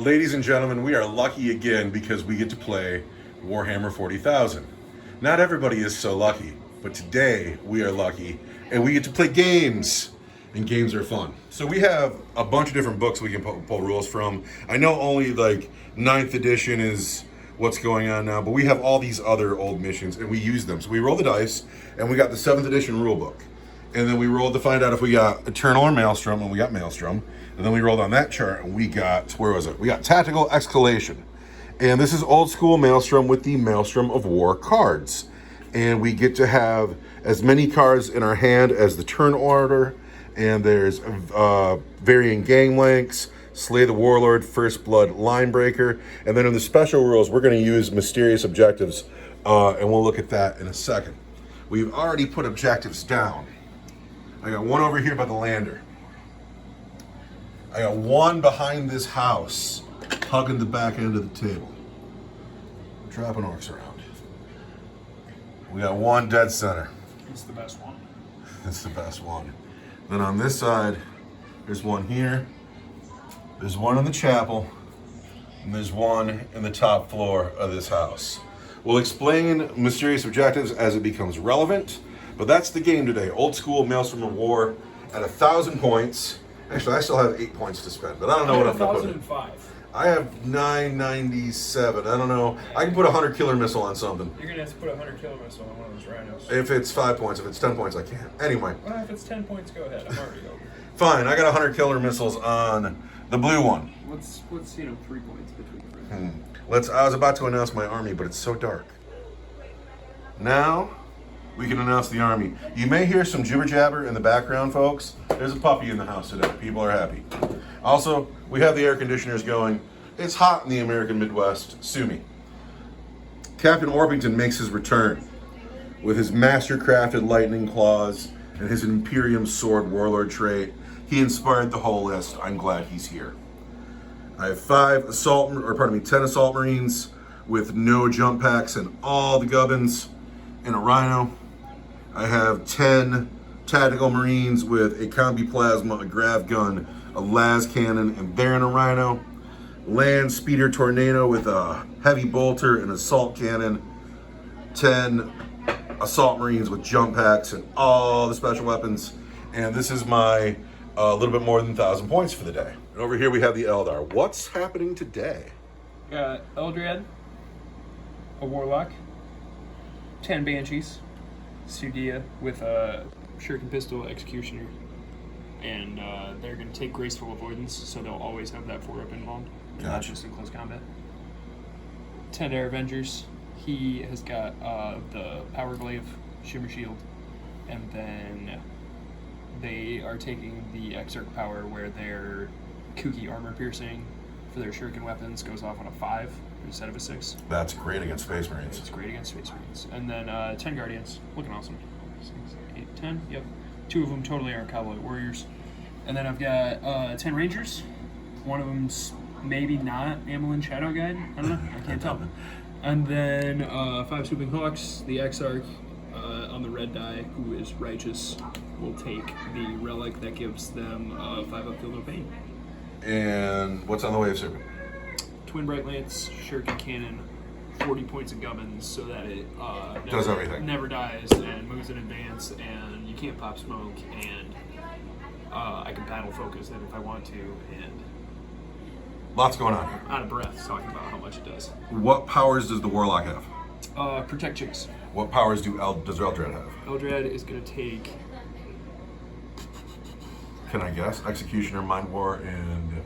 Ladies and gentlemen, we are lucky again because we get to play Warhammer 40,000. Not everybody is so lucky, but today we are lucky and we get to play games. And games are fun. So we have a bunch of different books we can pull rules from. I know only like 9th edition is what's going on now, but we have all these other old missions and we use them. So we roll the dice and we got the 7th edition rule book. And then we rolled to find out if we got Eternal or Maelstrom, and we got Maelstrom. And then we rolled on that chart and we got, where was it? We got Tactical Escalation. And this is old school Maelstrom with the Maelstrom of War cards. And we get to have as many cards in our hand as the turn order. And there's varying gang lengths, Slay the Warlord, First Blood, Line Breaker. And then in the special rules, we're going to use Mysterious Objectives. And we'll look at that in a second. We've already put objectives down. I got one over here by the lander. I got one behind this house, hugging the back end of the table. Dropping orcs around. We got one dead center. It's the best one. It's the best one. Then on this side, there's one here. There's one in the chapel. And there's one in the top floor of this house. We'll explain Mysterious Objectives as it becomes relevant. But that's the game today. Old school Maelstrom of War at 1,000 points. Actually, I still have 8 points to spend, but I don't know what I'm going to put in. 1,005. I have 997. I don't know. I can put a 100 killer missile on something. You're going to have to put a 100 killer missile on one of those rhinos. If it's 5 points, if it's 10 points, I can't. Anyway. Well, if it's 10 points, go ahead. I'm already over. Fine, I got 100 killer missiles on the blue one. What's 3 points between friends? I was about to announce my army, but it's so dark. Now, we can announce the army. You may hear some jibber jabber in the background, folks. There's a puppy in the house today. People are happy. Also, we have the air conditioners going. It's hot in the American Midwest. Sue me. Captain Orpington makes his return with his master-crafted lightning claws and his Imperium sword warlord trait. He inspired the whole list. I'm glad he's here. I have 10 assault marines with no jump packs and all the gubbins and a rhino. I have 10 tactical marines with a combi plasma, a grav gun, a las cannon, and they're in a rhino. Land speeder tornado with a heavy bolter and assault cannon. 10 assault marines with jump packs and all the special weapons. And this is my little bit more than 1,000 points for the day. And over here we have the Eldar. What's happening today? Got Eldred, a warlock, 10 banshees, Sudia with a shuriken pistol executioner, and they're going to take graceful avoidance, so they'll always have that 4-up involved, not just in close combat. 10 air avengers. He has got the power glaive, shimmer shield, and then they are taking the exarch power where their kooky armor piercing for their shuriken weapons goes off on a 5 instead of a 6. That's great against Space Marines. It's great against Space Marines. And then 10 Guardians, looking awesome. 6, 8, 10, yep. 2 of them totally are Cowboy Warriors. And then I've got 10 Rangers. One of them's maybe not Amelin Shadow Guide. I don't know, I can't tell. And then 5 Swooping Hawks, the Exarch on the red die, who is righteous, will take the relic that gives them 5-up Feel No Pain. And what's on the Wave Serpent? Twin Bright Lance, Shuriken Cannon, 40 points of gubbins so that it does everything. Never dies and moves in advance, and you can't pop smoke, and I can battle focus it if I want to, and Lots going on here. out of breath talking about how much it does. What powers does the Warlock have? Protect chicks. What powers does Eldred have? Eldred is going to take... Can I guess? Executioner, Mind War, and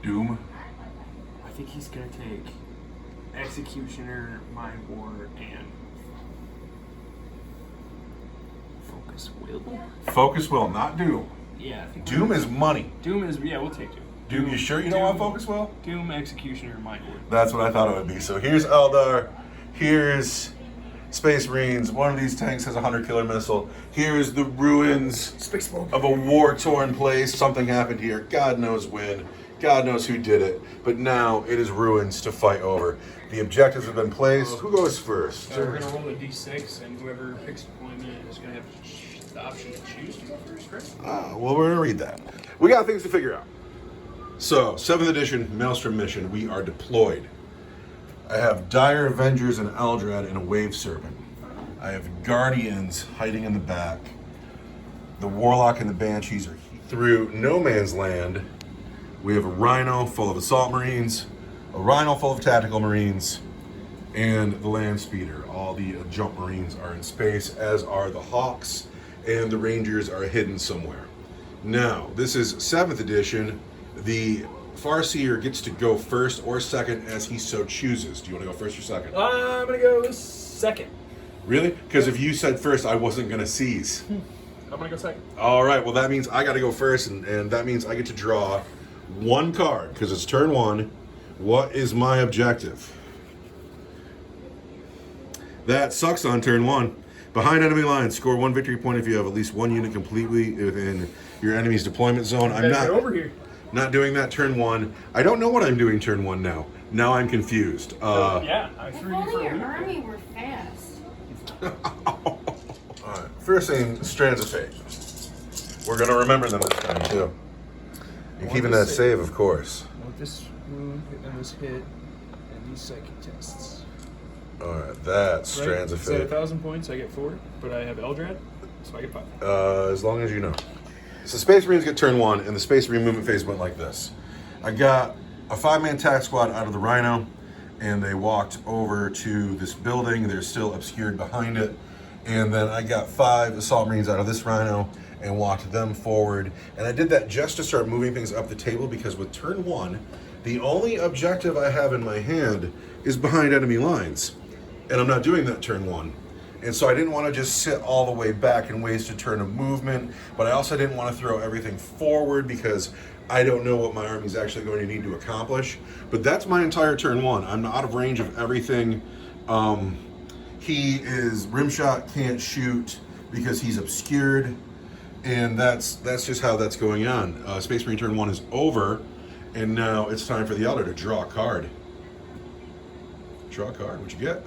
Doom? I think he's going to take Executioner, Mind War, and Focus Will? Focus Will, not Doom. Yeah, I think Doom is money. Doom is... Yeah, we'll take Doom. Doom, you sure you don't want Focus Will? Doom, Executioner, Mind War. That's what I thought it would be. So here's Eldar. Here's Space Marines. One of these tanks has a 100 killer missile. Here's the ruins of a war-torn place. Something happened here. God knows when. God knows who did it. But now it is ruins to fight over. The objectives have been placed. Who goes first? We're going to roll a d6, and whoever picks deployment is going to have the option to choose to go first, correct? Well, we're going to read that. We got things to figure out. So, 7th edition Maelstrom mission. We are deployed. I have Dire Avengers and Eldrad and a Wave Serpent. I have Guardians hiding in the back. The Warlock and the Banshees are through no man's land. We have a Rhino full of Assault Marines, a Rhino full of Tactical Marines, and the Land Speeder. All the Jump Marines are in space, as are the Hawks, and the Rangers are hidden somewhere. Now, this is 7th edition. The Farseer gets to go first or second as he so chooses. Do you want to go first or second? I'm gonna go second. Really? Because if you said first, I wasn't going to seize. I'm gonna go second. All right, well, that means I got to go first, and that means I get to draw one card because it's turn one. What is my objective? That sucks on turn one. Behind enemy lines, score 1 victory point if you have at least one unit completely within your enemy's deployment zone. I'm not over here. Not doing that turn one. I don't know what I'm doing turn one now. Now I'm confused. Yeah, I If threw you for only a your loop. army were fast. All right. First thing, Strands of Fate. We're gonna remember them this time too. You're keeping that save, of course. I want this wound and this hit and these psychic tests. All right, that's Strands of So Fate. 1,000 points, I get 4, but I have Eldrad, so I get 5. As long as you know. So Space Marines get turn one, and the Space Marine movement phase went like this. I got a 5-man tack squad out of the Rhino, and they walked over to this building. They're still obscured behind it. And then I got 5 Assault Marines out of this Rhino and walked them forward. And I did that just to start moving things up the table, because with turn one, the only objective I have in my hand is behind enemy lines. And I'm not doing that turn one. And so I didn't want to just sit all the way back and waste a turn of movement, but I also didn't want to throw everything forward because I don't know what my army's actually going to need to accomplish. But that's my entire turn one. I'm out of range of everything. He is rimshot, can't shoot because he's obscured, and that's just how that's going on. Space Marine turn one is over, and now it's time for the Elder to draw a card. Draw a card. What you get?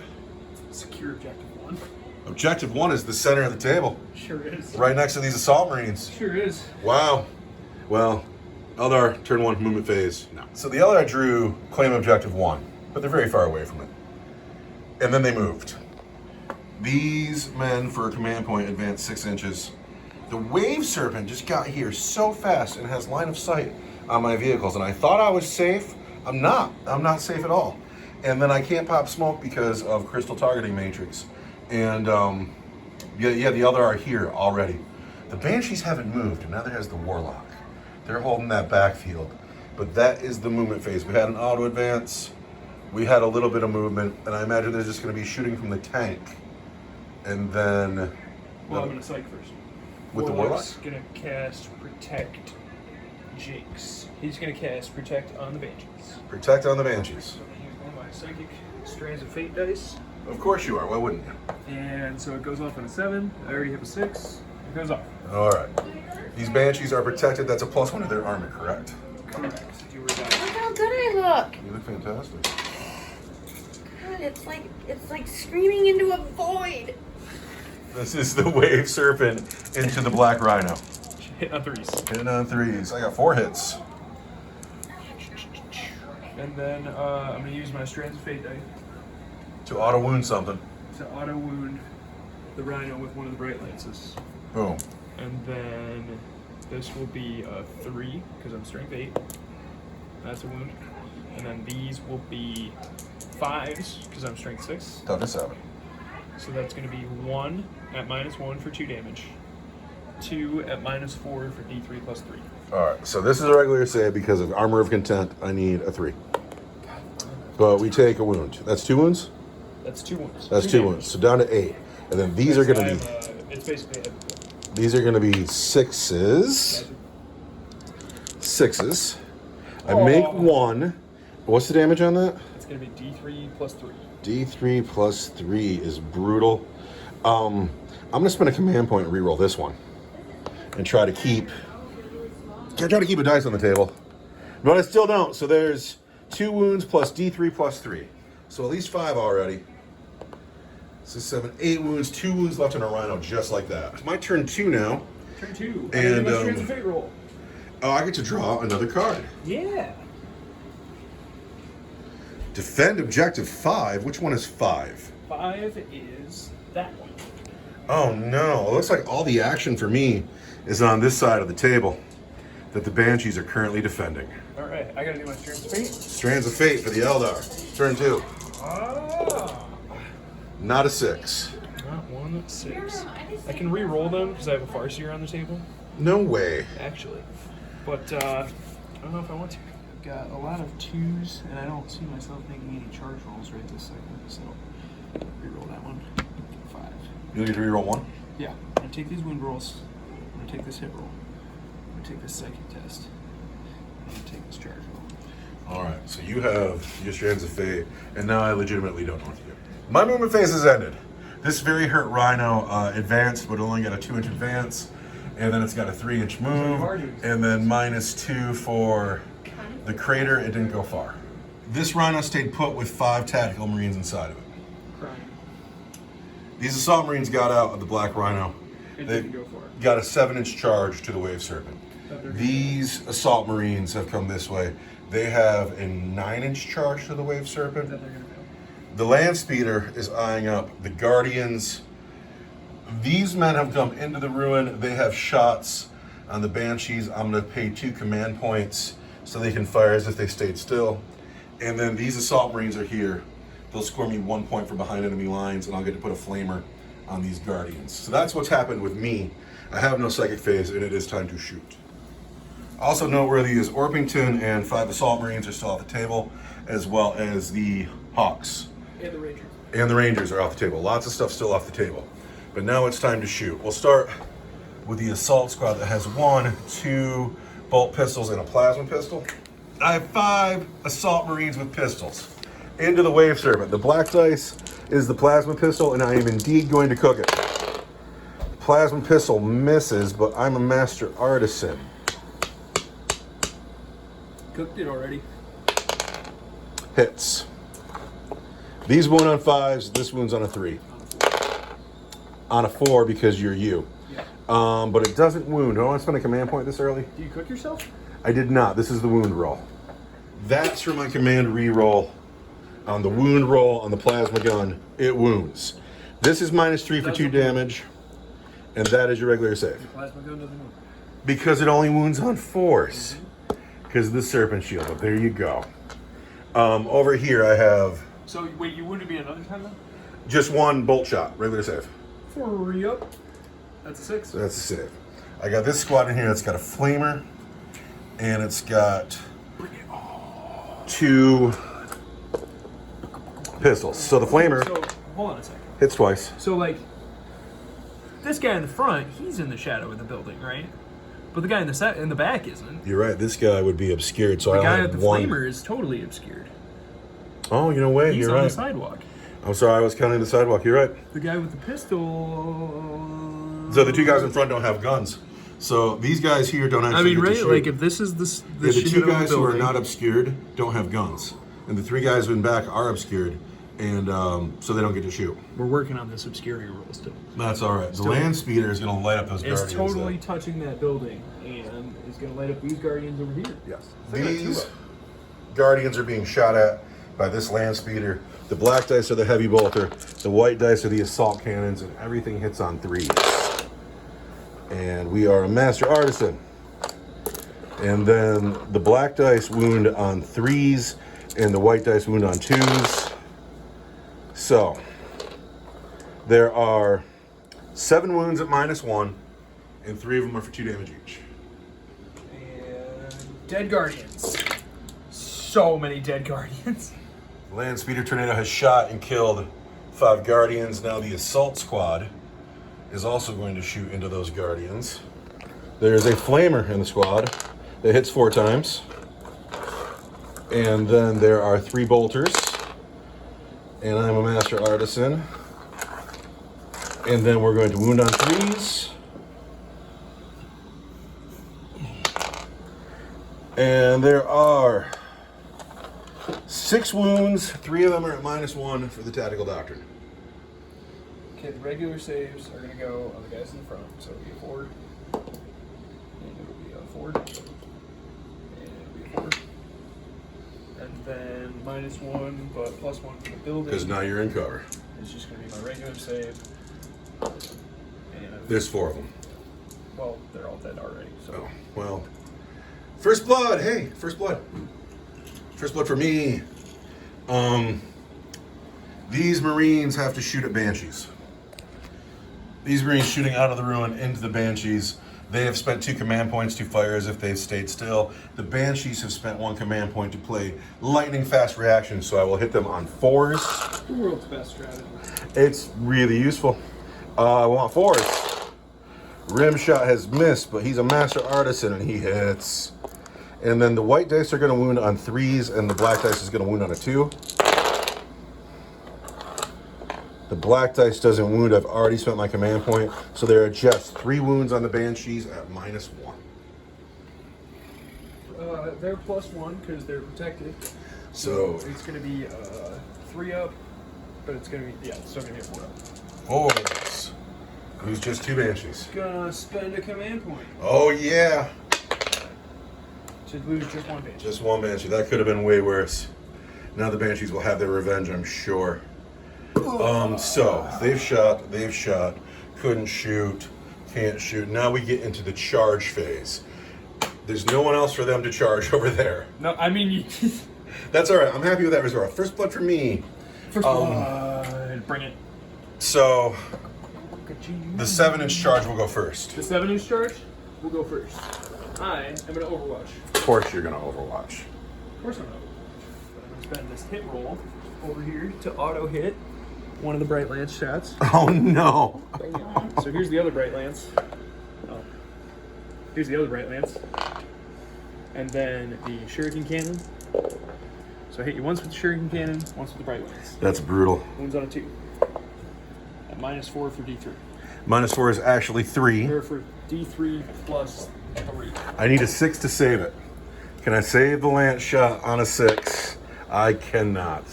Secure objective 1. Objective 1 is the center of the table, Sure is. right next to these Assault Marines. Sure is. Wow. Well, Eldar, turn 1, movement phase. No. So the Eldar drew claim objective 1, but they're very far away from it. And then they moved. These men, for a command point, advanced 6 inches. The Wave Serpent just got here so fast and has line of sight on my vehicles, and I thought I was safe. I'm not. I'm not safe at all. And then I can't pop smoke because of Crystal Targeting Matrix. And the other are here already. The Banshees haven't moved, and neither has the Warlock. They're holding that backfield. But that is the movement phase. We had an auto advance. We had a little bit of movement, and I imagine they're just going to be shooting from the tank. And then... Well, I'm going to psych first. With the Warlock's Warlock? going to cast Protect Jinx. He's going to cast Protect on the Banshees. Protect on the Banshees. So I'm going to use one of my psychic Strands of Fate dice. Of course you are. Why wouldn't you? And so it goes off on a 7. I already have a 6. It goes off. All right. These Banshees are protected. That's a +1 to their armor, correct? Correct. You were down. Look how good I look. You look fantastic. God, it's like screaming into a void. This is the Wave Serpent into the Black Rhino. Hit on 3s. Hitting on 3s. I got 4 hits. And then I'm going to use my Strands of Fate die To auto wound something. to auto wound the Rhino with one of the Bright Lances. Boom. And then this will be a 3 because I'm strength 8. That's a wound. And then these will be 5s because I'm strength 6. Tough to 7. So that's going to be 1 at -1 for 2 damage. 2 at -4 for D3 +3. Alright, so this is a regular save because of Armor of Content. I need a 3. But we take a wound. That's 2 wounds? That's 2 wounds. That's 2 wounds. So down to 8. And then these are going to be... It's basically These are going to be 6s. 6s. I make 1. What's the damage on that? It's going to be D3 +3. D3 +3 is brutal. I'm going to spend a command point and reroll this one. And try to keep a dice on the table. But I still don't. So there's 2 wounds plus D3 +3. So at least 5 already. 6, 7, 8 wounds. 2 wounds left in a Rhino, just like that. It's my turn 2 now. Turn 2. And, my Strands of Fate roll. Oh, I get to draw another card. Yeah. Defend objective 5. Which one is 5? 5 is that one. Oh no, it looks like all the action for me is on this side of the table that the Banshees are currently defending. All right, I gotta do my Strands of Fate. Strands of Fate for the Eldar. Turn 2. Ah. Not a 6. Not 1, 6. I can re-roll them because I have a Farseer on the table, No way. actually. But I don't know if I want to. I've got a lot of 2s, and I don't see myself making any charge rolls right this second. So re-roll that one. 5. You get to reroll 1? Yeah, I'm gonna take these wound rolls. I'm gonna take this hit roll. I'm gonna take this psychic test. I'm gonna take this charge roll. All right, so you have your Strands of Fate, and now I legitimately don't know what to do. My movement phase has ended. This very hurt Rhino advanced, but only got a 2-inch advance, and then it's got a 3-inch move, and then -2 for the crater. It didn't go far. This Rhino stayed put with 5 tactical Marines inside of it. Crying. These Assault Marines got out of the Black Rhino. It They didn't go far. got a 7-inch charge to the Wave Serpent. These Assault Marines have come this way. They have a 9-inch charge to the Wave Serpent. That they're gonna fail. The Land Speeder is eyeing up the Guardians. These men have come into the ruin. They have shots on the Banshees. I'm going to pay 2 command points so they can fire as if they stayed still. And then these Assault Marines are here. They'll score me 1 point from behind enemy lines, and I'll get to put a Flamer on these Guardians. So that's what's happened with me. I have no Psychic Phase, and it is time to shoot. Also noteworthy is Orpington and 5 Assault Marines are still off the table, as well as the Hawks. And the Rangers. And the Rangers are off the table. Lots of stuff still off the table. But now it's time to shoot. We'll start with the Assault Squad that has 1, 2 bolt pistols and a plasma pistol. I have 5 Assault Marines with pistols. Into the Wave Serpent. The black dice is the plasma pistol, and I am indeed going to cook it. The plasma pistol misses, but I'm a master artisan. Cooked it already. Hits. These wound on 5s, this wounds on a 3. On a 4 because you're you. Yeah. But it doesn't wound. Do I want to spend a command point this early? Do you cook yourself? I did not. This is the wound roll. That's for my command re-roll. On the wound roll on the plasma gun, it wounds. This is -3 for 2 damage, and that is your regular save. The plasma gun doesn't work. Because it only wounds on 4s. Because of the Serpent Shield, but there you go. Over here I have So wait, you wounded me another time then? just 1 bolt shot, regular save. For yup. That's a 6. That's a save. I got this squad in here that's got a Flamer, and it's got 2 pistols. So the Flamer So hold on a second. hits twice. So like, this guy in the front, he's in the shadow of the building, right? But the guy in the back isn't. You're right. This guy would be obscured. So The I guy only with have the 1. flamer is totally obscured. Oh, you know, wait. He's You're on the right. sidewalk. I'm sorry. I was counting the sidewalk. You're right. The guy with the pistol. So the 2 guys in front don't have guns. So these guys here don't actually. I mean, get to right? shoot. Like if this is the Yeah, the shadow 2 of the guys who are building- not obscured don't have guns, and the 3 guys in back are obscured, and so they don't get to shoot. We're working on this obscurity rule still. That's all right. The Land Speeder is going to light up those It's Guardians. totally touching that building, and is going to light up these Guardians over here. Yes. I got 2 These of them. Guardians are being shot at by this Land Speeder. The black dice are the heavy bolter. The white dice are the assault cannons, and everything hits on 3s. And we are a master artisan. And then the black dice wound on 3s, and the white dice wound on 2s. So there are 7 wounds at -1, and 3 of them are for 2 damage each. And dead Guardians. So many dead Guardians. Land Speeder Tornado has shot and killed 5 Guardians. Now the Assault Squad is also going to shoot into those Guardians. There's a Flamer in the squad that hits 4 times. And then there are 3 Bolters. And I'm a Master Artisan. And then we're going to wound on 3s. And there are 6 wounds. 3 of them are at -1 for the Tactical Doctrine. Okay, the regular saves are going to go on the guys in the front. So it'll be a 4. And it'll be a 4. then -1, but +1 for the building. Because now you're in cover. It's just going to be my regular save. And There's 4 of them. well, they're all dead already. So. Oh, well. First blood. Hey, first blood. First blood for me. These Marines have to shoot at Banshees. These Marines shooting out of the ruin into the Banshees. They have spent 2 command points to fire as if they've stayed still. The Banshees have spent 1 command point to play lightning fast reaction, so I will hit them on 4s. The world's best strategy. It's really useful. I want 4s. Rim shot has missed, but he's a master artisan and he hits. And then the white dice are going to wound on 3s, and the black dice is going to wound on a 2. The black dice doesn't wound. I've already spent my command point, so there are just 3 wounds on the Banshees at -1. They're +1 because they're protected. So it's going to be 3 up, but it's going to be, it's still going to be a 4 up. 4s. Lose just 2 Banshees. Gonna spend a command point Oh yeah, to lose just 1 Banshee. just 1 Banshee. That could have been way worse. Now the Banshees will have their revenge, I'm sure. So they've shot, couldn't shoot, can't shoot. Now we get into the charge phase. There's no one else for them to charge over there. No, I mean, That's all right. I'm happy with that result. First blood for me. first bring it. So the 7-inch charge will go first. The 7-inch charge will go first. I am going to Overwatch. Of course you're gonna Overwatch. Of course I'm going to Overwatch. But I'm going to spend this hit roll over here to auto hit one of the Bright Lance shots. Oh no. So here's the other Bright Lance. Oh. Here's the other Bright Lance. And then the Shuriken Cannon. So I hit you once with the Shuriken Cannon, once with the Bright Lance. That's brutal. Wounds on a 2. At -4 for D3. -4 is actually 3. Or for D3 plus 3. I need a 6 to save it. Can I save the lance shot on a 6? I cannot.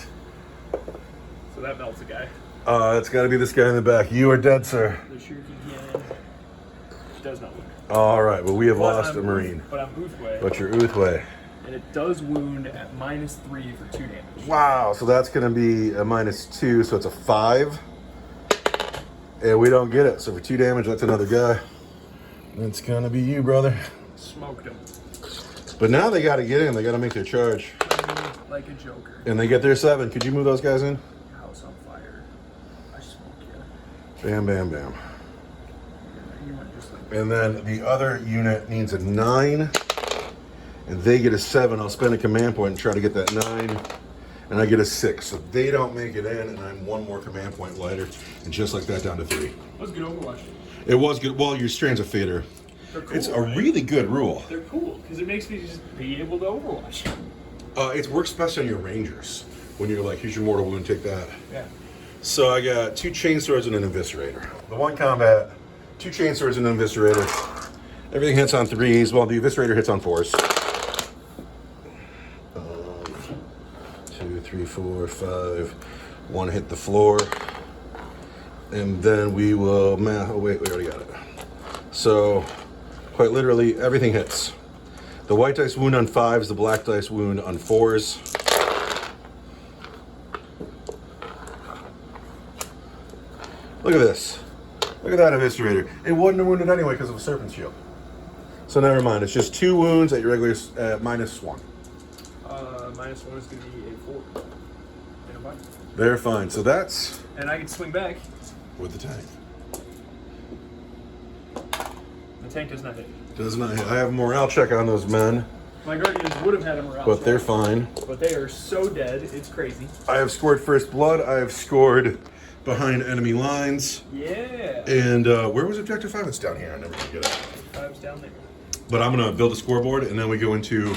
So that melts a guy. It's got to be this guy in the back. You are dead, sir. The Shuriken Cannon does not wound. All right, well, we have But lost I'm a Marine. But I'm Ulthwe. But you're Ulthwe. And it does wound at -3 for 2 damage. Wow, so that's going to be a -2, so it's a 5. And we don't get it, so for 2 damage, that's another guy. It's going to be you, brother. Smoked him. But now they got to get in. They got to make their charge. Like a joker. And they get their 7. Could you move those guys in? House on fire. I smoke you. Bam, bam, bam. You went just like And then the other unit needs a 9. And they get a 7. I'll spend a command point and try to get that 9. And I get a 6. So they don't make it in, and I'm 1 more command point lighter. And just like that, down to 3. That was good Overwatch. It was good. Well, your Strands of Fate are... They're cool, It's a right? really good rule. They're cool because it makes me just be able to Overwatch. It works best on your Rangers. When you're like, here's your mortal wound, take that. Yeah. So I got 2 chain swords and an eviscerator. The 1 combat, 2 chain swords and an eviscerator. Everything hits on 3s, while the eviscerator hits on 4s. 2, 3, 4, 5. 1 hit the floor. And then we will... Oh, wait, we already got it. So, quite literally, everything hits. The white dice wound on 5s, the black dice wound on 4s. Look at this. Look at that eviscerator. It wouldn't have wounded anyway because of a serpent shield. So never mind. It's just 2 wounds at your regular -1. -1 is going to be a 4. And a bite. They're fine. So that's And I can swing back. with the tank. The tank does not hit. Does not hit. I have a morale check on those men, My Guardians would have had a morale but check, they're fine. but they are so dead, it's crazy. I have scored first blood. I have scored behind enemy lines. Yeah. And where was objective 5? It's down here. I never can get it. 5's down there. But I'm gonna build a scoreboard, and then we go into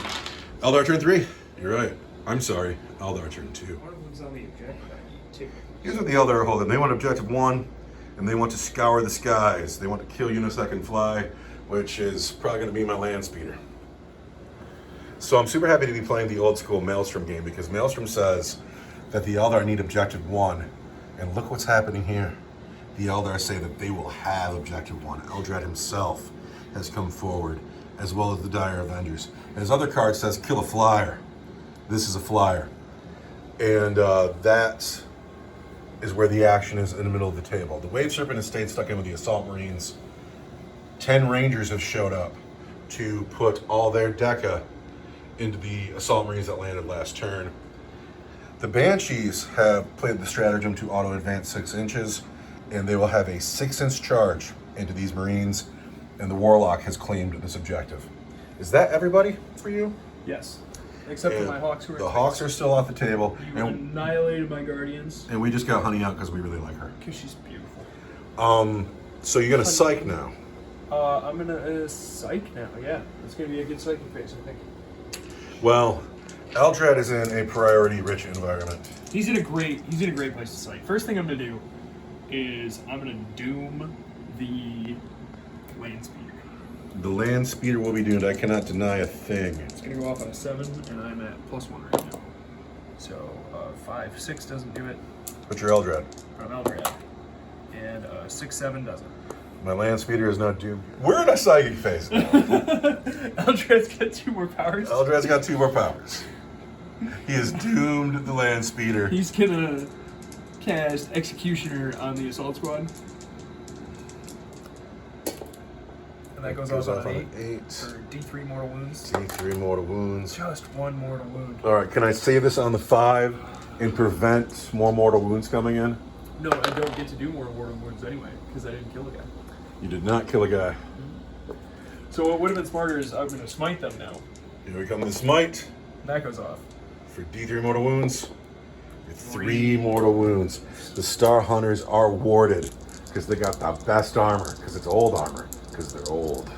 Eldar turn 3. You're right. I'm sorry. Eldar turn 2. One of them's on the objective. I need 2. Here's what the Eldar are holding. They want objective 1, and they want to scour the skies. They want to kill Unisec and fly, which is probably gonna be my land speeder. So I'm super happy to be playing the old school Maelstrom game, because Maelstrom says that the Eldar need objective 1. And look what's happening here. The Eldar say that they will have objective 1. Eldrad himself has come forward, as well as the Dire Avengers. And his other card says kill a flyer. This is a flyer. And that is where the action is, in the middle of the table. The Wave Serpent has stayed stuck in with the Assault Marines. 10 Rangers have showed up to put all their Deca into the Assault Marines that landed last turn. The Banshees have played the stratagem to auto-advance 6 inches, and they will have a 6-inch charge into these Marines, and the Warlock has claimed this objective. Is that everybody for you? Yes. Except for my Hawks who are The Hawks are still off the table. You annihilated my Guardians. And we just got Honey out because we really like her. Because she's beautiful. So you're going to psych now. I'm going to psych now, yeah. It's going to be a good psychic phase, I think. Well, Eldred is in a priority-rich environment. He's in a great place to psych. First thing I'm going to do is I'm going to doom the Land Speeder. The Land Speeder will be doomed. I cannot deny a thing. It's going to go off on a 7, and I'm at +1 right now. So 5, 6 doesn't do it. But you're Eldred. From Eldred. And 6, 7 doesn't. My Land Speeder is not doomed. We're in a psychic phase now. Eldred's got 2 more powers. Eldred's got 2 more powers. He has doomed the Land Speeder. He's gonna cast Executioner on the Assault Squad. And that goes off on an 8 for D3 mortal wounds. D3 mortal wounds. Just 1 mortal wound. Alright, can I save this on the 5 and prevent more mortal wounds coming in? No, I don't get to do more mortal wounds anyway, because I didn't kill the guy. You did not kill a guy. So what would have been smarter is I'm gonna smite them now. Here we come with the smite. That goes off. For D3 mortal wounds. 3 mortal wounds. The Star Hunters are warded because they got the best armor, because it's old armor, because they're old.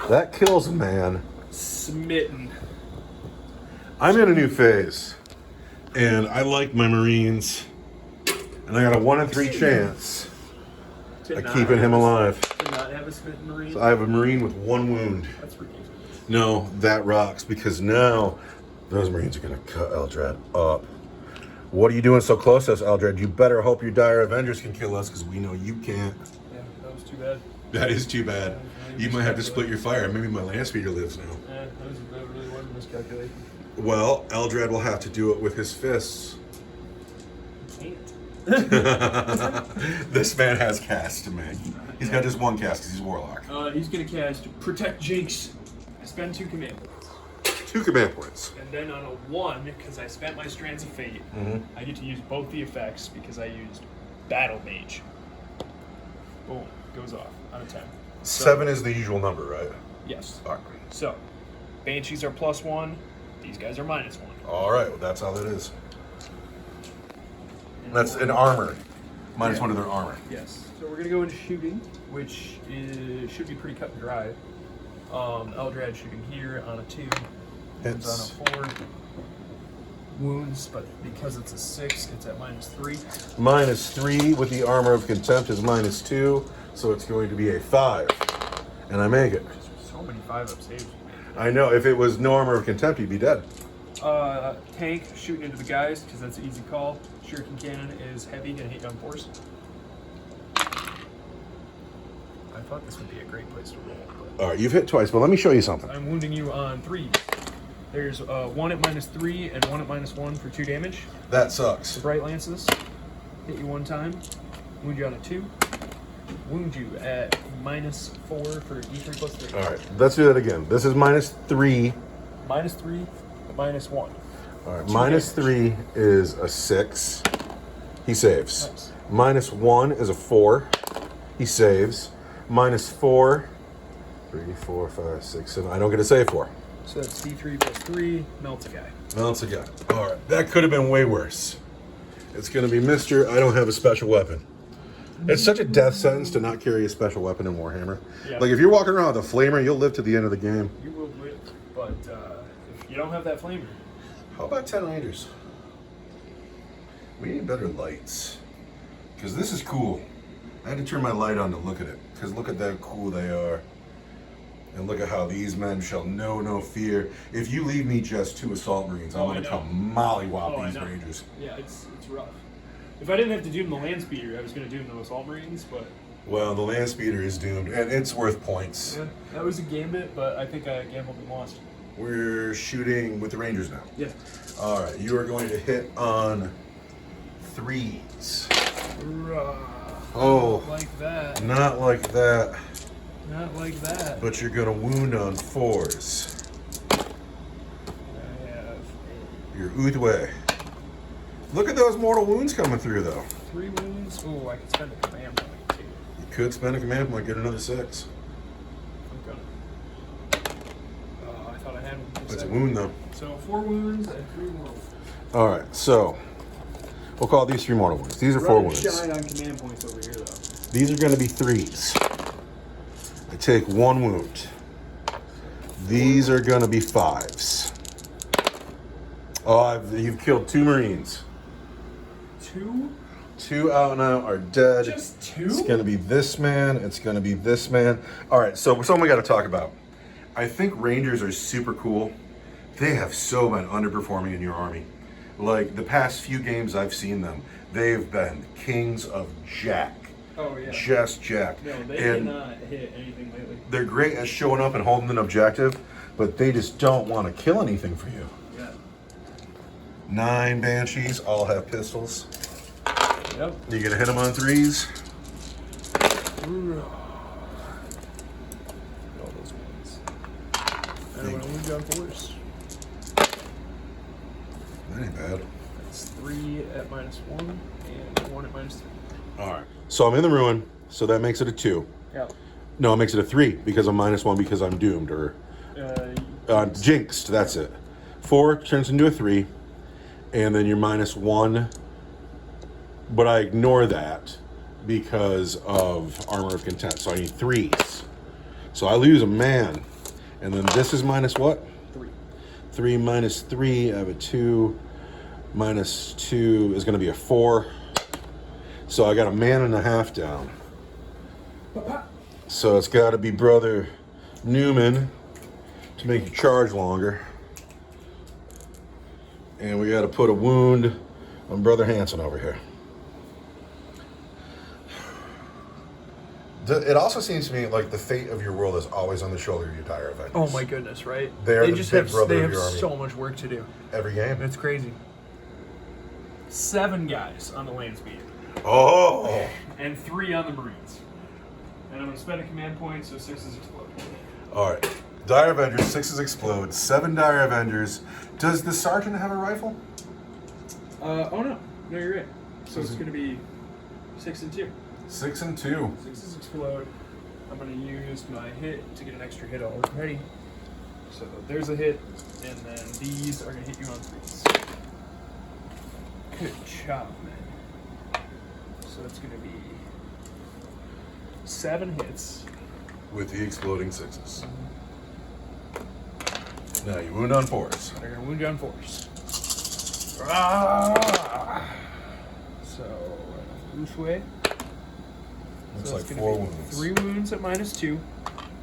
That kills a man. Smitten. I'm in a new phase, and I like my Marines, and I got a 1 in 3 chance of keeping him alive. To not have a smitten Marine? So I have a Marine with 1 wound. That's ridiculous. No, that rocks, because now those Marines are going to cut Eldred up. What are you doing so close to us, Eldred? You better hope your Dire Avengers can kill us, because we know you can't. Yeah, that was too bad. That is too bad. You might have to split your fire. Maybe my Land Speeder lives now. Yeah, that really was a miscalculation. Well, Eldred will have to do it with his fists. Can't. This man has cast to make. He's got just 1 cast because he's Warlock. He's going to cast Protect Jinx. Spend 2 command points. 2 command points. And then on a 1, because I spent my Strands of Fate, I get to use both the effects because I used Battle Mage. Boom. Goes off on a 10. 7 is the usual number, right? Yes. All right. So, Banshees are +1. These guys are -1. All right. Well, that's how that is. That's an armor. -1 of their armor. Yes. So we're going to go into shooting, which should be pretty cut and dry. Eldred shooting here on a 2. Wounds on a 4. Wounds, but because it's a 6, it's at -3. -3 with the armor of contempt is -2, so it's going to be a 5. And I make it. So many 5-up saves. I know. If it was no armor of contempt, he'd be dead. Tank shooting into the guys, because that's an easy call. Shuriken Cannon is heavy and hit on force. I thought this would be a great place to roll. But All right, you've hit twice, but let me show you something. I'm wounding you on 3. There's 1 at -3 and 1 at -1 for 2 damage. That sucks. The Bright Lances hit you 1 time, wound you on a 2, wound you at -4 for D3 +3. All right, let's do that again. This is -3. -3, -1. All right, -3 is a 6. He saves. Nice. -1 is a 4. He saves. -4, 3, 4, 5, 6, 7. I don't get to save 4. So that's D3 +3, melts a guy. Melts a guy. All right, that could have been way worse. It's going to be Mr. I don't have a special weapon. It's such a death sentence to not carry a special weapon in Warhammer. Yeah. Like, if you're walking around with a flamer, you'll live to the end of the game. You will live, but if you don't have that flamer, How about 10 Rangers? We need better lights. Because this is cool. I had to turn my light on to look at it. Because look at how cool they are. And look at how these men shall know no fear. If you leave me just 2 Assault Marines, I'm going to come mollywop these Rangers. Yeah, it's rough. If I didn't have to doom the Land Speeder, I was going to doom the Assault Marines, but... Well, the Land Speeder is doomed, and it's worth points. Yeah, that was a gambit, but I think I gambled and lost. We're shooting with the Rangers now. Yeah. All right, you are going to hit on 3s. Oh, Like that. not like that. Not like that. But you're gonna wound on 4s. I have Your Ulthwe. Look at those mortal wounds coming through, though. 3 wounds. Oh, I can spend a command point too. You could spend a command point, get another 6. I'm gonna. Oh, I thought I had one. That's a wound, though. So 4 wounds and 3 mortal. All right, so we'll call these 3 mortal wounds. These are 4 wounds. Shine on command points over here, though. These are going to be 3s. I take 1 wound. These are going to be 5s. Oh, you've killed 2 Marines. 2? 2 out and out are dead. Just 2? It's going to be this man. It's going to be this man. All right, so something we got to talk about. I think Rangers are super cool. They have so been underperforming in your army. Like the past few games I've seen them, they've been kings of Jack. Oh, yeah. Just Jack. No, they And cannot hit anything lately. they're great at showing up and holding an objective, but they just don't want to kill anything for you. Yeah. 9 Banshees, all have pistols. Yep. You gonna hit them on 3s? All those ones. And I'm gonna wound you on 4s. That ain't bad. That's 3 at -1 and 1 at -3. All right. So I'm in the ruin, so that makes it a 2. Yeah. No, it makes it a 3 because I'm -1 because I'm doomed or jinxed. That's it. 4 turns into a 3, and then you're -1. But I ignore that because of Armor of Content. So I need 3s. So I lose a man, and then this is minus what? 3. 3 minus 3. I have a 2. -2 is going to be a 4. So I got a man and a half down. So it's got to be Brother Newman to make you charge longer. And we got to put a wound on Brother Hanson over here. It also seems to me like the fate of your world is always on the shoulder of your dire Avengers. Oh my goodness, right? They are the just big have brother they of have your army. so much work to do. Every game. It's crazy. 7 guys on the land speed. Oh! And 3 on the Marines. And I'm gonna spend a command point so 6s explode. All right. Dire Avengers, 6s explode. 7 Dire Avengers. Does the Sergeant have a rifle? Oh no. No, you're right. So it's gonna be 6 and 2. 6 and 2. 6s explode. I'm gonna use my hit to get an extra hit already. So there's a hit, and then these are gonna hit you on 3s. Good job, man. So it's gonna be 7 hits. With the exploding 6s. Now you wound on 4s. They're gonna wound you on 4s. Ah! So Ulthwe. Looks So like it's gonna 4 be wounds. 3 wounds at -2,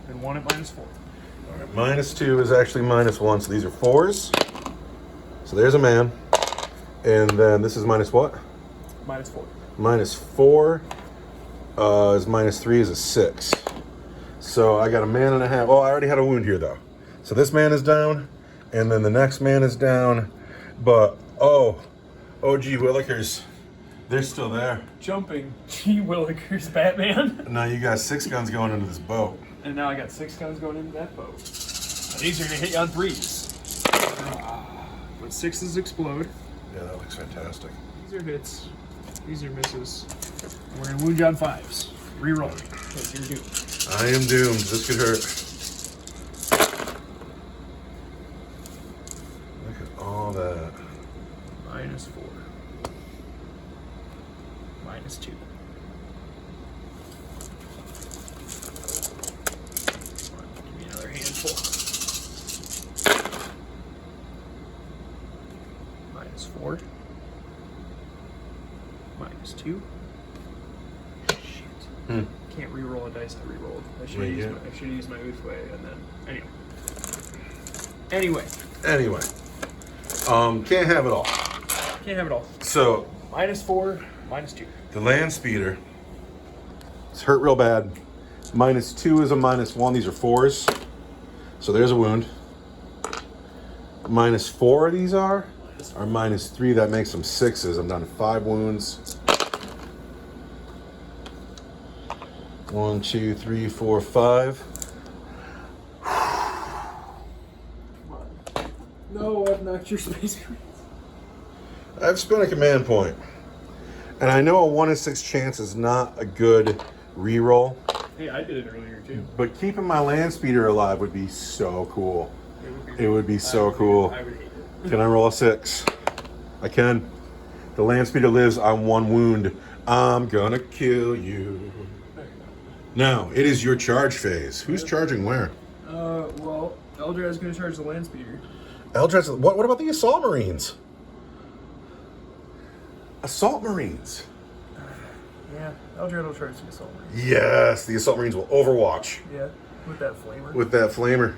and 1 at -4. All right. -2 is actually -1, so these are 4s. So there's a man. And then this is minus what? -4. -4 is -3 is a 6. So I got a man and a half. Oh, I already had a wound here though. So this man is down, and then the next man is down. But oh gee willikers, they're still there. Jumping G. Willikers, Batman. Now you got 6 guns going into this boat. And now I got 6 guns going into that boat. These are gonna hit you on 3s. But 6s explode. Yeah, that looks fantastic. These are hits. These are misses. And we're gonna wound you on 5s. Reroll. Because you're doomed. I am doomed. This could hurt. Look at all that. -4. -2. Give me another handful. -4. -2. Shit. Can't re-roll a dice I re-rolled. I should have used my Ulthwe and then Anyway. Can't have it all. Can't have it all. So -4, -2. the land speeder, it's hurt real bad. -2 is a -1. These are 4s. So there's a wound. -4 of these are -3. That makes them 6s. I'm down to 5 wounds. 1, 2, 3, 4, 5. No, I've knocked your space. I've spent a command point. And I know a 1 in 6 chance is not a good reroll. Hey, I did it earlier too. But keeping my land speeder alive would be so cool. It would be so cool. I would hate it. Can I roll a 6? I can. The land speeder lives on 1 wound. I'm gonna kill you. Now, it is your charge phase. Who's charging where? Well, Eldrad's gonna charge the land speeder. Eldred's. What about the assault marines? Assault marines. Yeah, Eldrad will charge the assault marine. Yes, the assault marines will overwatch Yeah, with that flamer. with that flamer.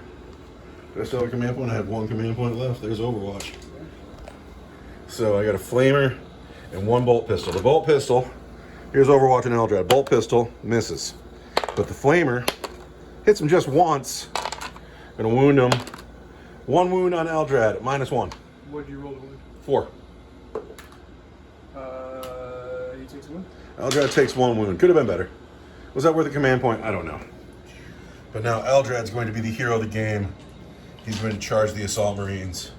Do I still have a command point? I have 1 command point left. There's overwatch. So I got a flamer and 1 bolt pistol. The bolt pistol, here's overwatch and Eldrad. Bolt pistol misses. But the flamer hits him just once. Gonna wound him. 1 wound on Eldrad, -1. What'd you roll to wound? 4. He takes a wound. Eldrad takes 1 wound. Could have been better. Was that worth a command point? I don't know. But now Eldrad's going to be the hero of the game. He's going to charge the assault marines.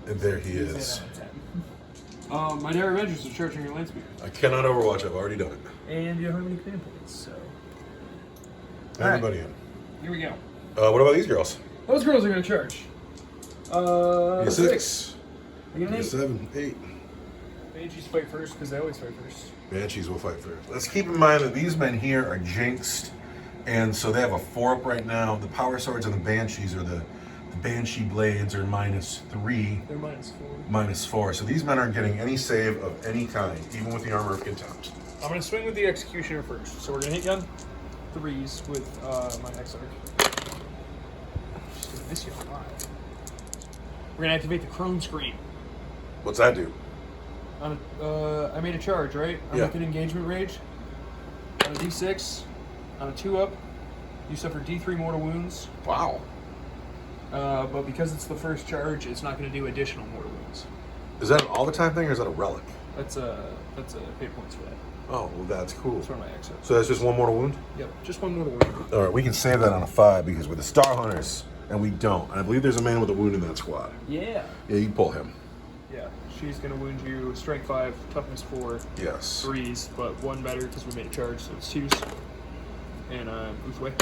And there he is. My Dire Avengers are charging your land speeder. I cannot overwatch. I've already done it. And you don't have any command points, so. Everybody in. Here we go. What about these girls? Those girls are gonna charge. A 6. I get an A 8. 7, 8. Banshees fight first because they always fight first. Banshees will fight first. Let's keep in mind that these men here are jinxed, and so they have a 4 up right now. The power swords and the banshees are the banshee blades are -3, They're -4. -4. So these men aren't getting any save of any kind, even with the armor of contempt. I'm gonna swing with the executioner first. So we're gonna hit you on 3s with my X-Arc. Just gonna miss you on 5. We're gonna activate the Crone Scream. What's that do? I made a charge, right? I'm Yeah. making engagement rage. On a D6, on a 2-up, you suffer D3 mortal wounds. Wow. But because it's the first charge, it's not going to do additional mortal wounds. Is that an all the time thing or is that a relic? That's a pay points for that. Oh, well, that's cool. That's one of my X-Arcs. So that's just 1 mortal wound? Yep, just 1 mortal wound. All right, we can save that on a 5 because we're the Star Hunters, and we don't. And I believe there's a man with a wound in that squad. Yeah. Yeah, you can pull him. Yeah, she's going to wound you strength 5, toughness 4, Yes. 3s, but 1 better because we made a charge, so it's 2s. And Ulthwe.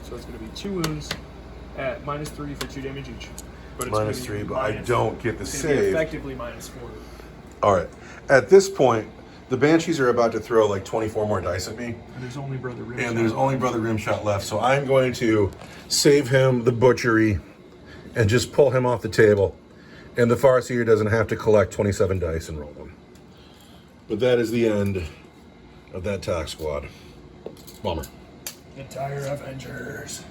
So it's going to be 2 wounds at -3 for 2 damage each. But it's -3, but I don't get the it's gonna be save. effectively -4. All right. At this point, the Banshees are about to throw like 24 more dice at me, And there's only Brother Rim. and there's only Brother Rimshot left. So I'm going to save him the butchery and just pull him off the table. And the Farseer doesn't have to collect 27 dice and roll them. But that is the end of that tax squad. Bummer. The Dire Avengers.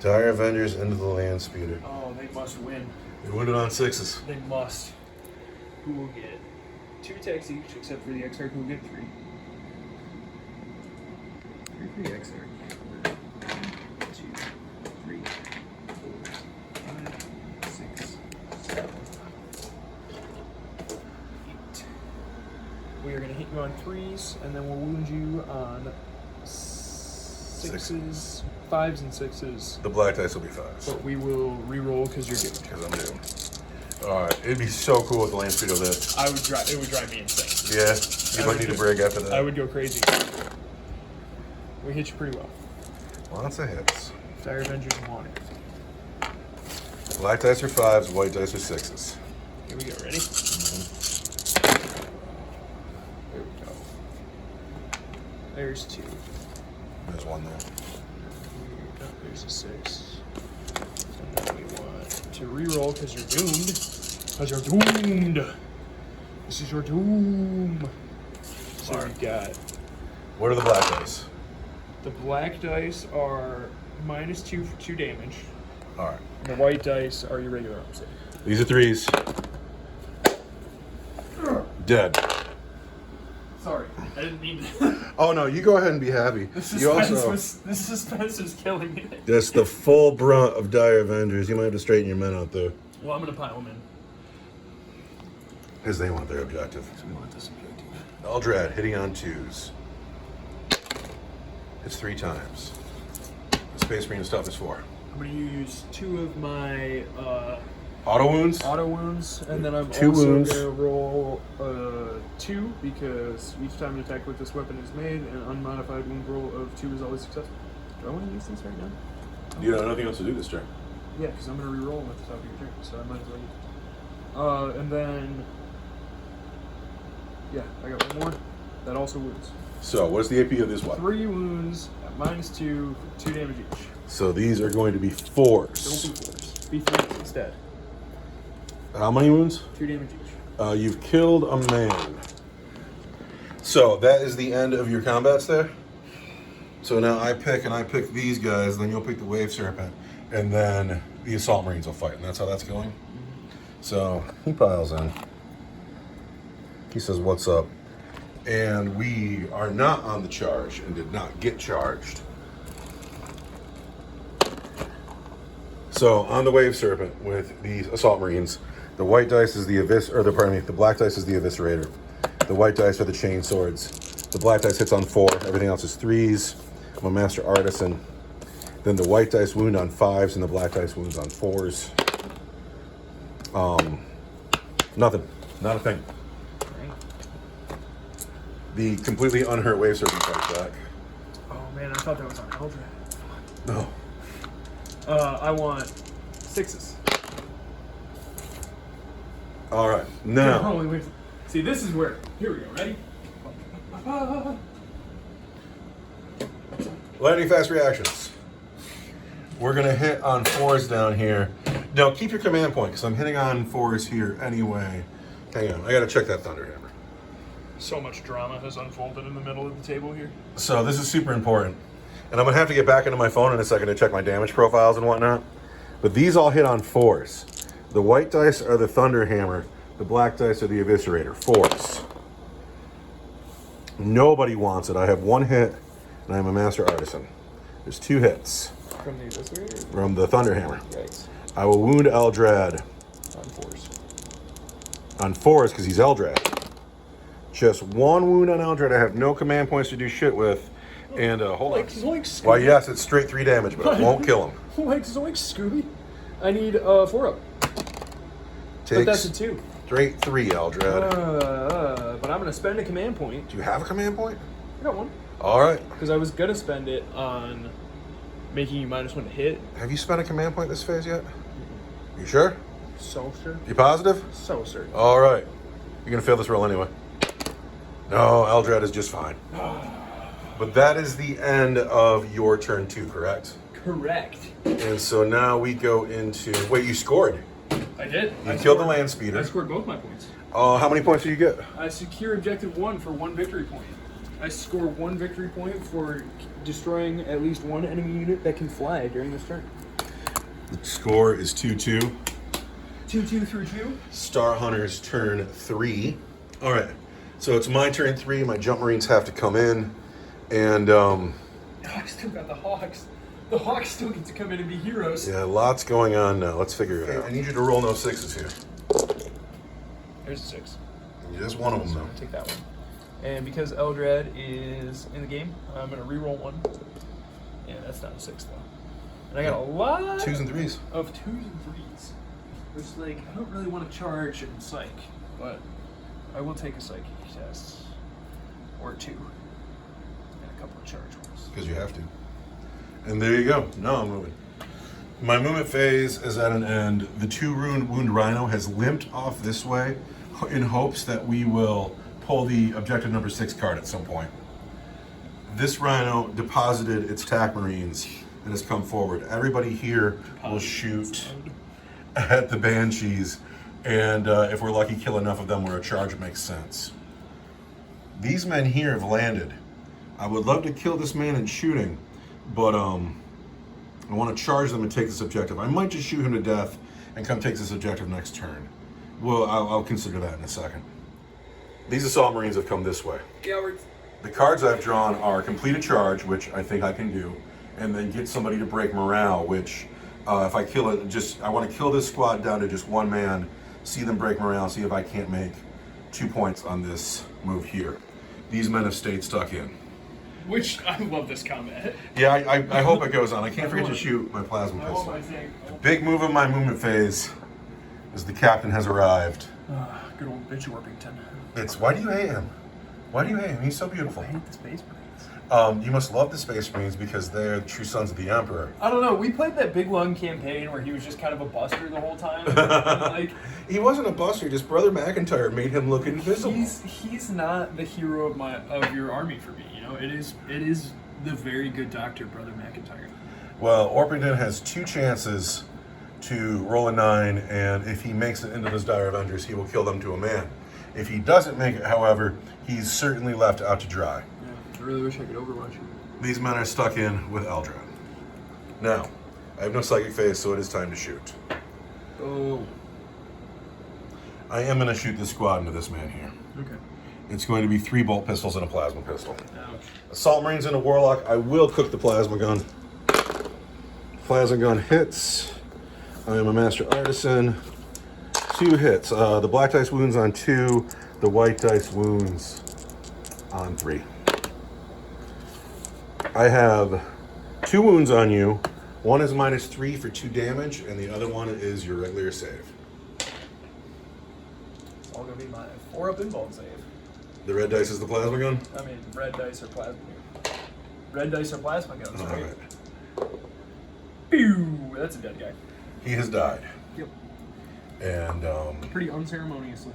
Dire Avengers into the land speeder. Oh, they must win. They win it on 6s. They must. Who will get 2 attacks each, except for the X-Arc who will get 3. 3 for the X-Arc. 1, 2, 3, 4, 5, 6, 7, 8. We are going to hit you on 3s, and then we'll wound you on 6s, 5s, and 6s. The black dice will be 5s. But we will re-roll because you're good. Because I'm new. Alright, it'd be so cool with the land speeder this. It would drive me insane. Yeah, you might need a break after that. I would go crazy. We hit you pretty well. Lots of hits. Dire Avengers want it. Black dice are 5s, white dice are 6s. Here we go. Ready? There we go. There's 2. There's 1 there. There's a 6. And then we want to re-roll because you're doomed. Because you're doomed. This is your doom. So we got What are the black dice? the black dice are -2 for 2 damage. Alright. And the white dice are your regular arm save. These are 3s. Dead. Sorry. I didn't mean to. Oh no, you go ahead and be happy. The suspense is killing me. That's the full brunt of Dire Avengers. You might have to straighten your men out there. Well, I'm gonna pile them in. Because they want their objective. So we want this objective. Eldrad hitting on 2s. It's 3 times. The Space Marine stuff is 4. I'm gonna use 2 of my Auto wounds? auto wounds, and then I'm 2 also wounds. gonna roll 2 because each time an attack with this weapon is made, an unmodified wound roll of 2 is always successful. Do I want to use this right now? You have nothing else to do this turn. Yeah, because I'm gonna re-roll them at the top of your turn, so I might as well use it. And then, yeah, I got one more. That also wounds. So, what's the AP of this weapon? 3 wounds at -2, 2 damage each. So, these are going to be Don't 4s. be 4s. Be 3s instead. How many wounds? 2 damage each. You've killed a man. So, that is the end of your combats there? So now I pick these guys, then you'll pick the Wave Serpent, and then the Assault Marines will fight, and that's how that's going? So, he piles in. He says, what's up? And we are not on the charge and did not get charged. So, on the Wave Serpent with the Assault Marines, the white dice is the the black dice is the Eviscerator. The white dice are the Chain Swords. The black dice hits on 4, everything else is 3s. I'm a Master Artisan. Then the white dice wound on 5s and the black dice wounds on 4s. Nothing. Not a thing. The completely unhurt Wave Serpent fights back. Oh man, I thought that was on Eldred. No. I want 6s. All right. Now. Holy wait. See, this is where. Here we go. Ready? Lightning fast reactions. We're gonna hit on 4s down here. Now keep your command point because I'm hitting on 4s here anyway. Hang on, I gotta check that Thunderhammer. So much drama has unfolded in the middle of the table here. So this is super important. And I'm gonna have to get back into my phone in a second to check my damage profiles and whatnot. But these all hit on 4s. The white dice are the Thunderhammer. The black dice are the Eviscerator. 4s. Nobody wants it. I have 1 hit and I'm a Master Artisan. There's 2 hits. From the Eviscerator? From the Thunderhammer. Yikes. I will wound Eldrad. On 4s. On 4s because he's Eldrad. Just 1 wound on Eldrad. I have no command points to do shit with. And hold on. Zoinks, Why, yes, it's straight 3 damage, but it won't kill him. Like Zoinks, Scooby. I need 4-up. But that's a 2. Straight 3, Eldrad. But I'm gonna spend a command point. Do you have a command point? I got 1. All right. Because I was gonna spend it on making you -1 to hit. Have you spent a command point this phase yet? You sure? So sure. You positive? So certain. All right. You're gonna fail this roll anyway. No, Eldrad is just fine. But that is the end of your turn 2, correct? Correct. And so now we go into... Wait, you scored. I did. You killed the land speeder. I scored both my points. How many points did you get? I secure objective 1 for 1 victory point. I score 1 victory point for destroying at least 1 enemy unit that can fly during this turn. The score is 2-2. 2-2 through 2. Star Hunter's turn 3. All right. So it's my turn 3. My Jump Marines have to come in. And, I still got the Hawks. The Hawks still get to come in and be heroes. yeah, lots going on now. Let's figure it out. I need you to roll no 6s here. There's a 6. Just one of them, though. Take that one. And because Eldrad is in the game, I'm going to re-roll 1. Yeah, that's not a 6, though. And I got a lot 2s and 3s. of 2s and 3s. Which, like, I don't really want to charge in Psych, but I will take a Psychic test. Or 2. And a couple of charge ones. Because you have to. And there you go. Now I'm moving. My movement phase is at an end. The 2 wound Rhino has limped off this way in hopes that we will pull the objective number 6 card at some point. This Rhino deposited its TAC Marines and has come forward. Everybody here will shoot at the Banshees, and if we're lucky, kill enough of them where a charge makes sense. These men here have landed. I would love to kill this man in shooting, but I want to charge them and take this objective. I might just shoot him to death and come take this objective next turn. Well, I'll consider that in a second. These Assault Marines have come this way. Galbert, The cards I've drawn are complete a charge, which I think I can do, and then get somebody to break morale, which if I kill it, I want to kill this squad down to just one man, see them break morale, see if I can't make 2 points on this move here. These men have stayed stuck in. Which, I love this combat. Yeah, I hope it goes on. I can't forget to shoot my plasma pistol. The big move of my movement phase is the captain has arrived. Good old bitch Orpington. Why do you hate him? Why do you hate him? He's so beautiful. I hate the Space Marines. You must love the Space Marines because they're the true sons of the Emperor. I don't know. We played that Big Lung campaign where he was just kind of a buster the whole time. He wasn't a buster. Just Brother McIntyre made him look invisible. He's not the hero of your army for me. You know, it is the very good doctor, Brother McIntyre. Well, Orpington has 2 chances to roll a 9, and if he makes it into those Dire Avengers, he will kill them to a man. If he doesn't make it, however, he's certainly left out to dry. Yeah, I really wish I could Overwatch you. These men are stuck in with Eldrad. Now, I have no psychic phase, so it is time to shoot. Oh. I am going to shoot this squad into this man here. Okay. It's going to be 3 bolt pistols and a plasma pistol. Ouch. Assault Marines and a Warlock. I will cook the plasma gun. Plasma gun hits. I am a Master Artisan. 2 hits. The black dice wounds on 2. The white dice wounds on 3. I have 2 wounds on you. One is -3 for 2 damage, and the other one is your regular save. It's all going to be my 4-up invuln save. The red dice is the plasma gun? I mean, red dice or plasma. Red dice or plasma guns, All right? right. Pew! That's a dead guy. He has died. Yep. And Pretty unceremoniously.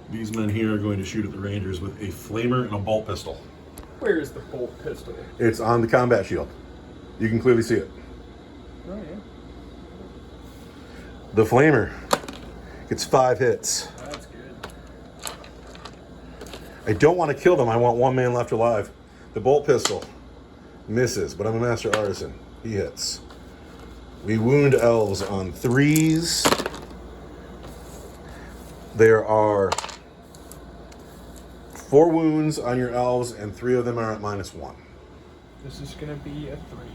these men here are going to shoot at the Rangers with a flamer and a bolt pistol. Where is the bolt pistol? It's on the combat shield. You can clearly see it. Oh, yeah. The flamer gets 5 hits. That's good. I don't want to kill them. I want 1 man left alive. The bolt pistol misses, but I'm a Master Artisan. He hits. We wound elves on 3s. There are 4 wounds on your elves, and 3 of them are at -1. This is going to be a 3.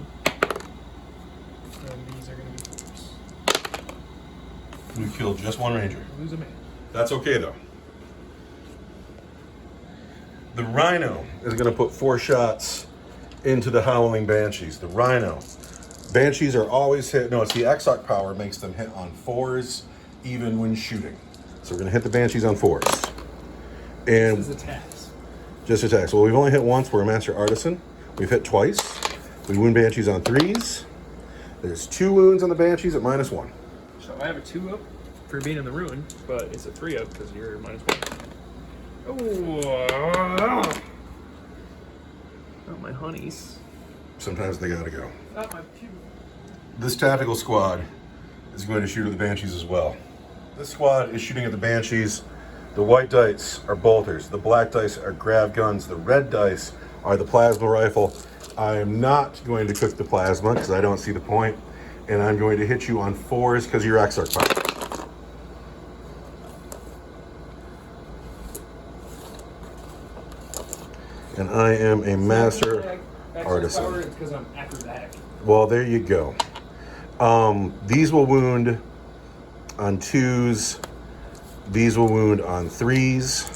And these are going to be 4s. We killed just 1 Ranger. Lose a man. That's okay, though. The Rhino is going to put 4 shots into the Howling Banshees. The Rhino. Banshees are always hit. No, it's the Exarch power makes them hit on 4s, even when shooting. So we're going to hit the Banshees on 4s. And This is attacks. just attacks. Well, we've only hit once. We're a Master Artisan. We've hit twice. We wound Banshees on 3s. There's 2 wounds on the Banshees at -1. So I have a 2-up for being in the ruin, but it's a 3-up because you're -1. Oh, not my honeys. Sometimes they gotta go. Not my pew. This tactical squad is going to shoot at the Banshees as well. This squad is shooting at the Banshees. The white dice are bolters. The black dice are grab guns. The red dice are the plasma rifle. I am not going to cook the plasma because I don't see the point. And I'm going to hit you on 4s because you're Exarch power. And I am a Master Artisan. It's because I'm acrobatic. Well, there you go. These will wound on 2s. These will wound on 3s.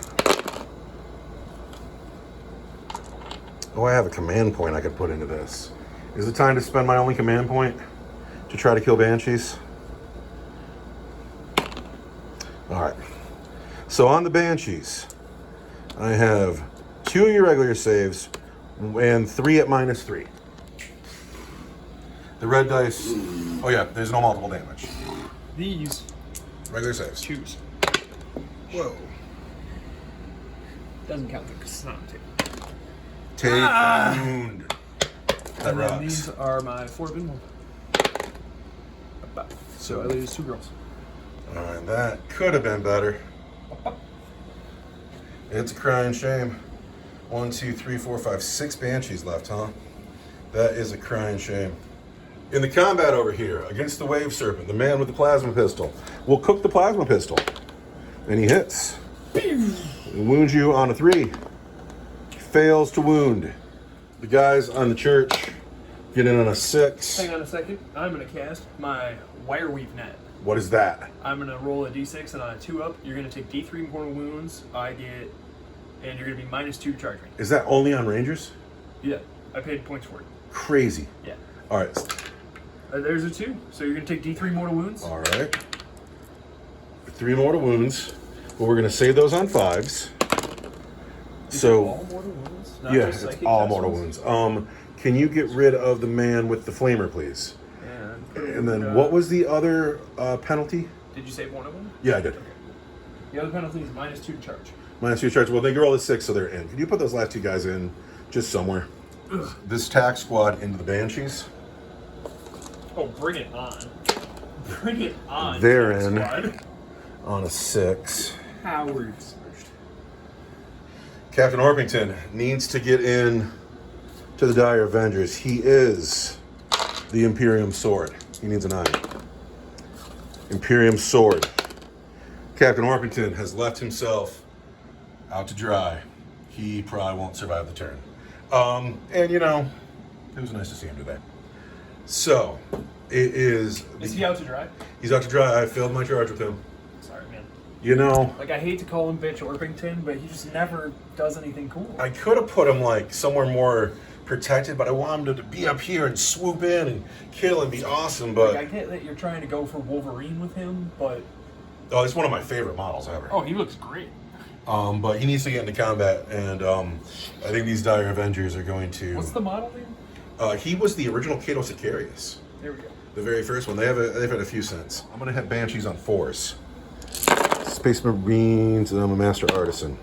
Oh, I have a command point I could put into this. Is it time to spend my only command point to try to kill Banshees? All right. So on the Banshees, I have 2 irregular saves and 3 at -3. The red dice. Oh yeah, there's no multiple damage. These Regular saves. choose. Whoa. Doesn't count because it's not on tape. Take wound. That And then rocks. these are my 4 bin. So I lose 2 girls. All right, that could have been better. It's a crying shame. 1, 2, 3, 4, 5, 6 Banshees left, huh? That is a crying shame. In the combat over here, against the Wave Serpent, the man with the plasma pistol will cook the plasma pistol. And he hits. He wounds you on a 3. fails to wound. The guys on the church get in on a 6. Hang on a second. I'm going to cast my Wire Weave Net. What is that? I'm going to roll a d6, and on a 2 up, you're going to take d3 mortal wounds. And you're going to be -2 to charge me. Is that only on Rangers? Yeah, I paid points for it. Crazy. Yeah. All right. There's a 2, so you're going to take d3 mortal wounds. All right. 3 mortal wounds. But we're going to save those on 5s. So, all mortal wounds? Not yeah, just it's psychic all test mortal ones? wounds. Can you get rid of the man with the flamer, please? And then what was the other penalty? Did you save one of them? Yeah, I did. The other penalty is -2 to charge. -2 charge. Well, they roll a 6, so they're in. Can you put those last 2 guys in just somewhere? Ugh. This tack squad into the Banshees. Oh, bring it on. Bring it on. They're in squad. on a 6. Cowards. Captain Orpington needs to get in to the Dire Avengers. He is the Imperium Sword. He needs an eye. Imperium Sword. Captain Orpington has left himself out to dry. He probably won't survive the turn. And you know, it was nice to see him today. So, it is... Is he out to dry? He's out to dry. I failed my charge with him. Sorry, man. You know... Like, I hate to call him Bitch Orpington, but he just never does anything cool. I could have put him, like, somewhere more protected, but I want him to be up here and swoop in and kill and be awesome, but... Like, I get that you're trying to go for Wolverine with him, but... Oh, it's one of my favorite models ever. Oh, he looks great. But he needs to get into combat, and I think these Dire Avengers are going to... What's the model name? He was the original Cato Sicarius. There we go. The very first one. They've had a few since. I'm going to hit Banshees on 4s. Space Marines, and I'm a Master Artisan.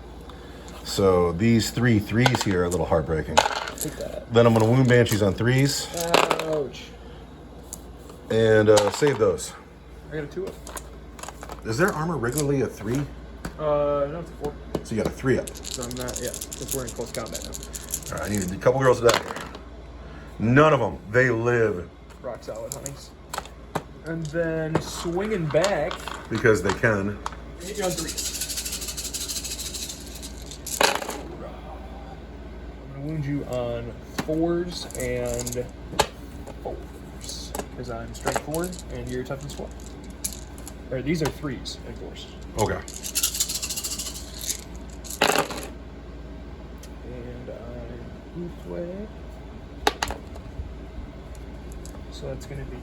So these 3 3s here are a little heartbreaking. Take that. Then I'm going to wound Banshees on 3s. Ouch. And save those. I got a 2 up. Is their armor regularly a 3? No, it's a 4. So you got a 3 up. So I'm not, yeah, because we're in close combat now. All right, I need a couple girls to die here. None of them. They live. Rock solid, honeys. And then swinging back. Because they can. Hit you on 3. I'm going to wound you on 4s and 4s. Because I'm strength 4 and you're toughness 4. Or these are 3s and 4s. Okay. And I'm Ulthwe. So that's going to be...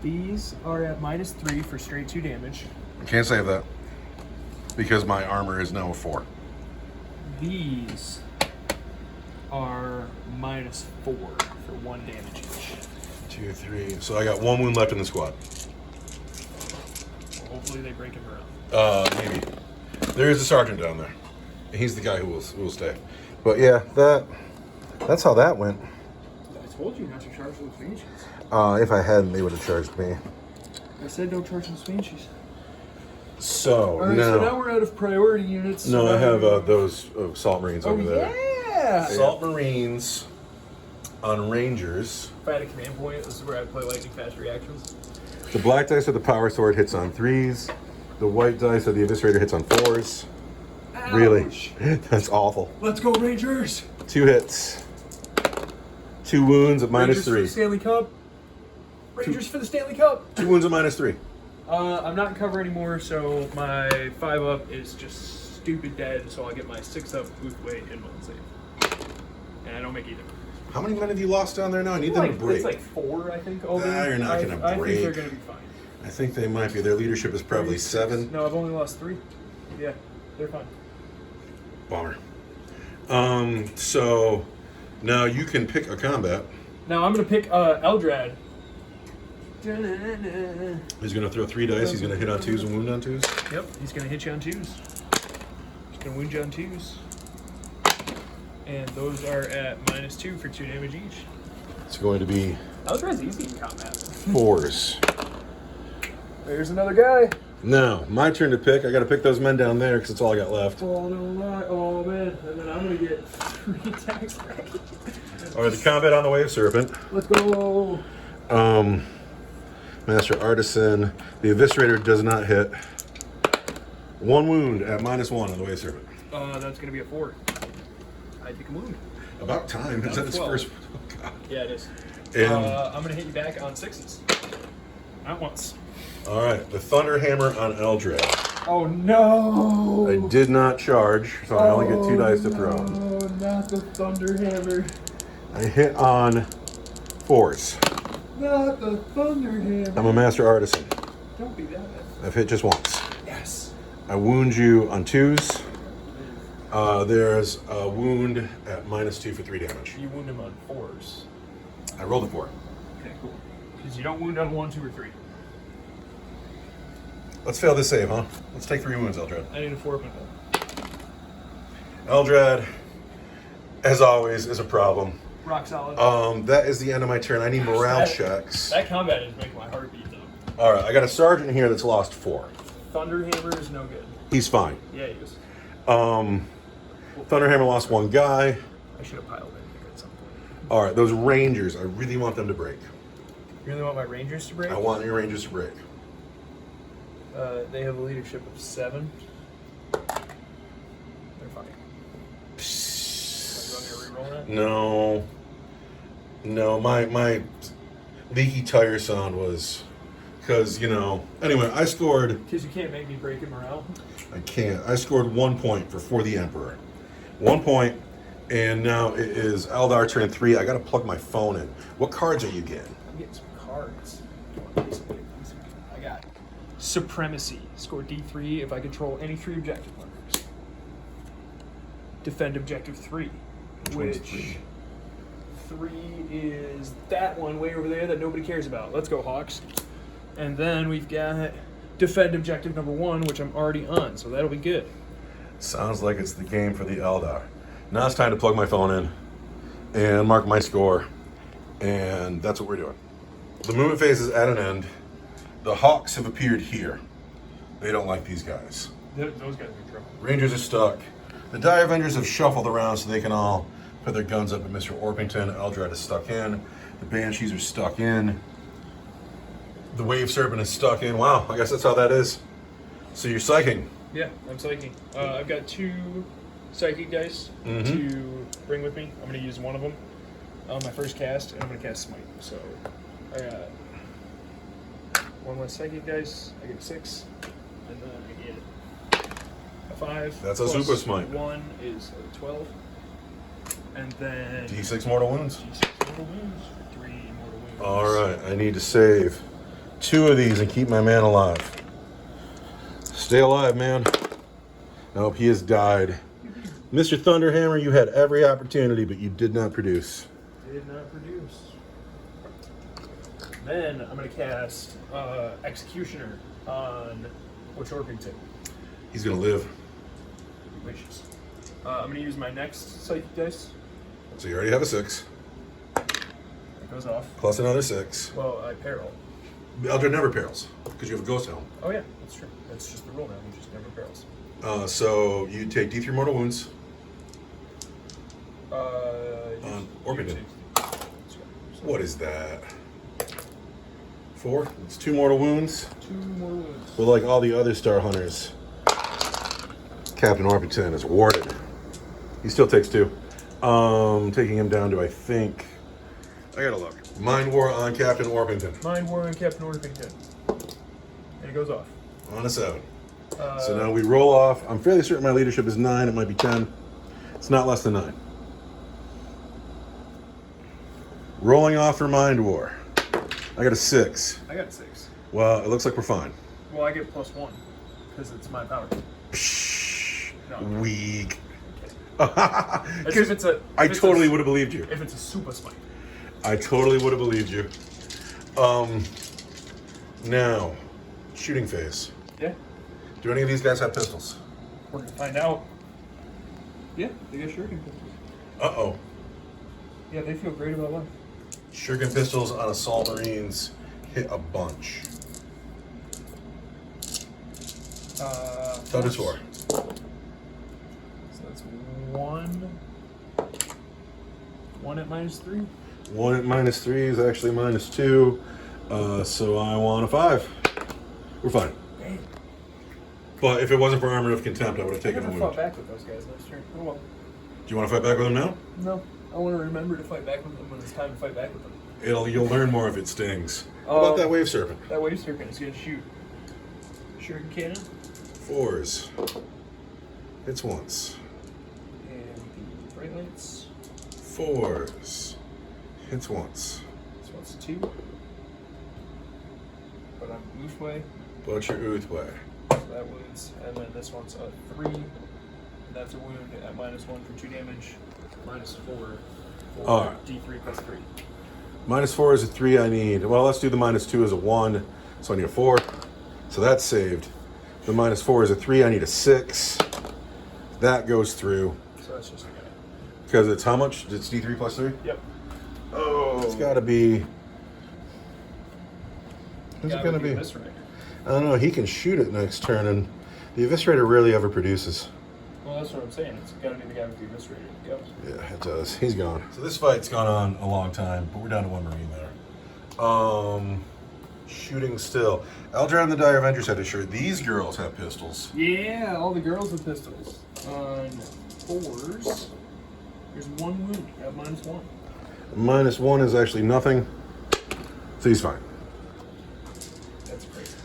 These are at -3 for straight 2 damage. I can't save that. Because my armor is now a 4. These are -4 for 1 damage each. 2, 3. So I got 1 wound left in the squad. Well, hopefully they break him around. Maybe. There is a sergeant down there. He's the guy who will stay. But yeah, that's how that went. I told you not to charge those Banshees. If I hadn't, they would have charged me. I said don't charge those Banshees. So, Alright, so now we're out of priority units. No, I have those Salt Marines over there. Yeah! Salt Marines on Rangers. If I had a command point, this is where I'd play lightning fast reactions. The black dice of the Power Sword hits on 3s. The white dice of the Eviscerator hits on 4s. Ouch. Really? That's awful. Let's go, Rangers! 2 hits. 2 wounds at Rangers -3. for the Stanley Cup. Rangers for the Stanley Cup. 2 wounds at -3. I'm not in cover anymore, so my 5 up is just stupid dead, so I'll get my 6 up Ulthwe and 1 save. And I don't make either. How many men have you lost down there now? I need them to break. It's like 4, I think, all You're not going to break. I think they're going to be fine. I think they might be. Their leadership is probably 7. No, I've only lost 3. Yeah, they're fine. Bummer. So now you can pick a combat. Now I'm going to pick Eldrad. He's going to throw 3 dice. He's going to hit on 2s and wound on 2s. Yep, he's going to hit you on 2s. He's going to wound you on 2s. And those are at -2 for 2 damage each. It's going to be Eldrad's easy in combat. 4s. There's another guy. Now, my turn to pick. I got to pick those men down there because it's all I got left. Oh, no lie. Oh, man. And then I'm going to get 3 attacks back. All right, the combat on the Wave Serpent. Let's go. Master Artisan. The Eviscerator does not hit. 1 wound at -1 on the Wave Serpent. That's going to be a 4. I take a wound. About time. Is that his 12. first? Oh, God. Yeah, it is. And, I'm going to hit you back on 6s. Not once. all right, the Thunder Hammer on Eldred. Oh, no! I did not charge, so I only get 2 dice to throw. No, not the Thunder Hammer. I hit on 4s. Not the Thunder Hammer. I'm a master artisan. Don't be that bad. I've hit just once. Yes. I wound you on 2s. There's a wound at -2 for 3 damage. You wound him on 4s. I rolled a 4. Okay, cool. Because you don't wound on 1, 2, or 3. Let's fail this save, huh? Let's take 3 wounds, Eldred. I need a 4 up and Eldred, as always, is a problem. Rock solid. That is the end of my turn. I need morale that- checks. That combat is making my heart beat, though. All right, I got a sergeant here that's lost 4. Thunder Hammer is no good. He's fine. Yeah, he is. Thunderhammer lost 1 guy. I should have piled in here at some point. All right, those Rangers, I really want them to break. You really want my Rangers to break? I want your Rangers to break. They have a leadership of 7. They're fine. You want me to reroll that? No, my leaky tire sound was, because, anyway, I scored, Because you can't make me break in morale. I can't, I scored 1 point for the Emperor. 1 point, and now it is Eldar turn 3. I got to plug my phone in. What cards are you getting? I'm getting some cards. I got Supremacy. Score D3 if I control any 3 objective markers. Defend objective 3. one's Which 3 is that one way over there that nobody cares about. Let's go, Hawks. And then we've got defend objective number 1, which I'm already on, so that'll be good. Sounds like it's the game for the Eldar. Now it's time to plug my phone in and mark my score, and that's what we're doing. The movement phase is at an end. The Hawks have appeared here. They don't like these guys. Those guys are in trouble. Rangers are stuck. The Die Avengers have shuffled around so they can all put their guns up at Mr. Orpington. Eldred is stuck in. The Banshees are stuck in. The Wave Serpent is stuck in. Wow, I guess that's how that is. So you're psyching. Yeah, I'm psychic. I've got 2 psychic dice to bring with me. I'm going to use one of them on my first cast, and I'm going to cast Smite. So I got 1 less psychic dice. I get 6, and then I get a 5. That's a plus super smite. 1 is 12, and then D6 mortal wounds. D6 mortal wounds for 3 mortal wounds. All right, I need to save 2 of these and keep my man alive. Stay alive, man. Nope, he has died. Mr. Thunderhammer, you had every opportunity, but you did not produce. Did not produce. Then I'm going to cast Executioner on Butch Orpington. He's gonna live. He wishes. I'm going to use my next psychic dice. So you already have a 6, It goes off. plus another 6. Well, I peril. Eldred never perils, because you have a ghost helm. Oh yeah, that's true. That's just the rule now. He just never perils. So you take D3 mortal wounds. Orpington. What is that? 4? It's 2 mortal wounds. 2 mortal wounds. But like all the other Star Hunters, Captain Orpington is warded. He still takes 2. Taking him down to, I think, I gotta look. Mind War on Captain Orpington. Mind War and Captain Orpington. And it goes off. On a 7. So now we roll off. I'm fairly certain my leadership is 9. It might be 10. It's not less than 9. Rolling off for Mind War. I got a 6. I got 6. Well, it looks like we're fine. Well, I get +1 because it's my power. Psh, No. weak. As if it's a. I if it's totally a- would have believed you. If it's a super smite. I totally would have believed you. Now, shooting phase. Yeah. Do any of these guys have pistols? We're gonna find out. Yeah, they got shuriken pistols. Uh-oh. Yeah, they feel great about life. Shuriken pistols on assault marines hit a bunch. Thunderstorm. So that's 1. 1 at -3. 1 at -3 is actually -2. So I want a 5. We're fine. Dang. But if it wasn't for Armor of Contempt, I would have I taken a never fought wound. back with those guys last turn. Oh well. you want to fight back with him now? No, I want to remember to fight back with them when it's time to fight back with them. You'll learn more if it stings. How about that wave serpent? That wave serpent is going to shoot. Shuriken cannon. 4s. Hits once. And the bright lights. 4s. Hits once. This one's 2. But I'm Ulthwe. But your Ulthwe. So that wounds. And then this one's a 3. And that's a wound at -1 for 2 damage. -4 for Alright. D3 plus 3. -4 is a 3 I need. Well, let's do the -2 as a 1. So I need a 4. So that's saved. The -4 is a 3. I need a 6. That goes through. So that's just a guy. Because it's how much? It's D3 plus 3? Yep. Oh. It's got to be... Who's it going to be? Eviscerator. I don't know. He can shoot it next turn, and the Eviscerator rarely ever produces. Well, that's what I'm saying. It's got to be the guy with the Eviscerator that goes. Yeah, it does. He's gone. So this fight's gone on a long time, but we're down to 1 Marine there. Shooting still. Eldred and the Dire Avengers had a shirt. These girls have pistols. Yeah, all the girls with pistols. On 4s, there's 1 wound at -1. -1 is actually nothing. So he's fine. That's crazy.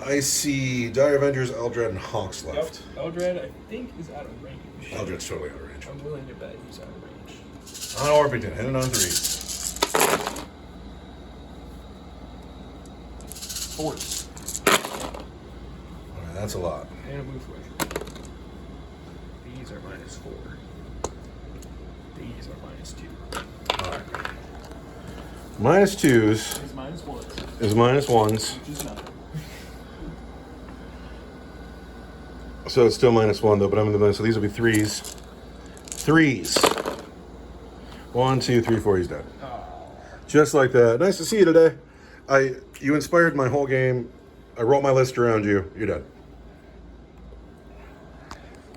I see Dire Avengers, Eldred, and Hawks left. Yep. Eldred, I think, is out of range. Eldred's totally out of range. I'm willing to bet he's out of range. On Orpington, hitting on 3s. 4s. Alright, that's a lot. And a move away. These are -4. These are -2. Alright. -2s It's -1s. is -1s. Which is nothing. So it's still -1 though, but I'm in the middle. So these will be 3s. 3s. 1, 2, 3, 4. He's dead. Oh. Just like that. Nice to see you today. You inspired my whole game. I wrote my list around you. You're dead.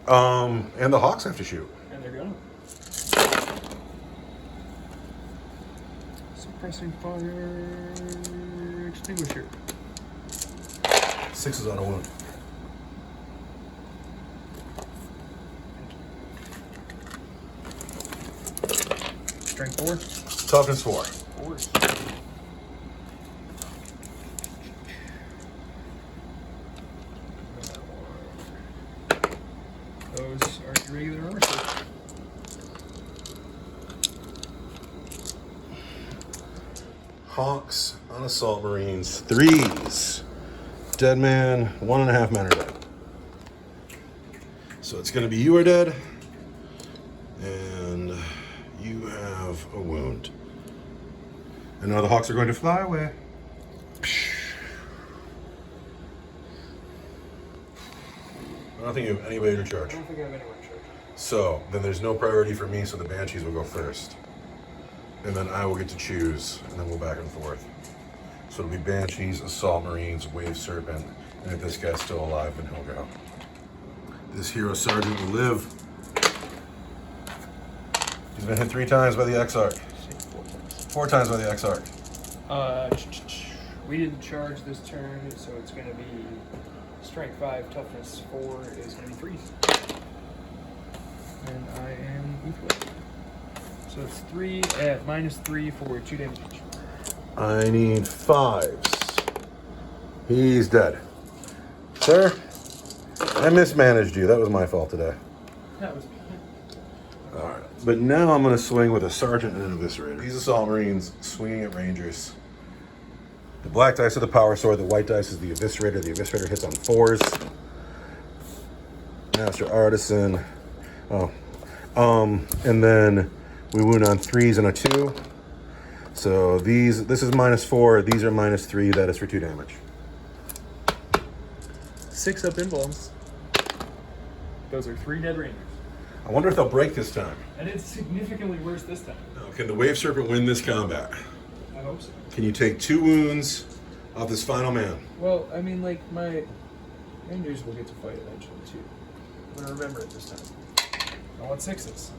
And the Hawks have to shoot. And they're gonna. Suppressing fire. Extinguisher. 6 is on a 1. Strength 4. Toughness 4. 4s. Those are your regular armor sets. Hawks on Assault Marines. 3s. Dead man. 1.5 men are dead. So it's going to be you are dead. And you have a wound. And now the Hawks are going to fly away. I don't think you have anybody to charge. I don't think I have anyone in charge. So then there's no priority for me, so the Banshees will go first. And then I will get to choose, and then we'll back and forth. So it'll be Banshees, Assault Marines, Wave Serpent, and if this guy's still alive, then he'll go. This hero sergeant will live. He's been hit 3 times by the Exarch. 4 times by the Exarch. We didn't charge this turn, so it's going to be strength 5, toughness 4 is going to be 3s. And I am Ulthwe. So it's 3 at -3 for 2 damage each. I need 5s. He's dead. Sir, I mismanaged you. That was my fault today. That was All right. But now I'm going to swing with a Sergeant and an Eviscerator. These Assault Marines swinging at Rangers. The black dice are the Power Sword. The white dice is the Eviscerator. The Eviscerator hits on 4s. Master Artisan. And then we wound on 3s and a 2. So this is -4. These are -3. That is for 2 damage. 6 up involves. Those are 3 dead Rangers. I wonder if they'll break this time. And it's significantly worse this time. Now, can the Wave Serpent win this combat? I hope so. Can you take 2 wounds off this final man? Well, I mean, like, my Rangers will get to fight eventually, too. I'm going to remember it this time. I want 6s.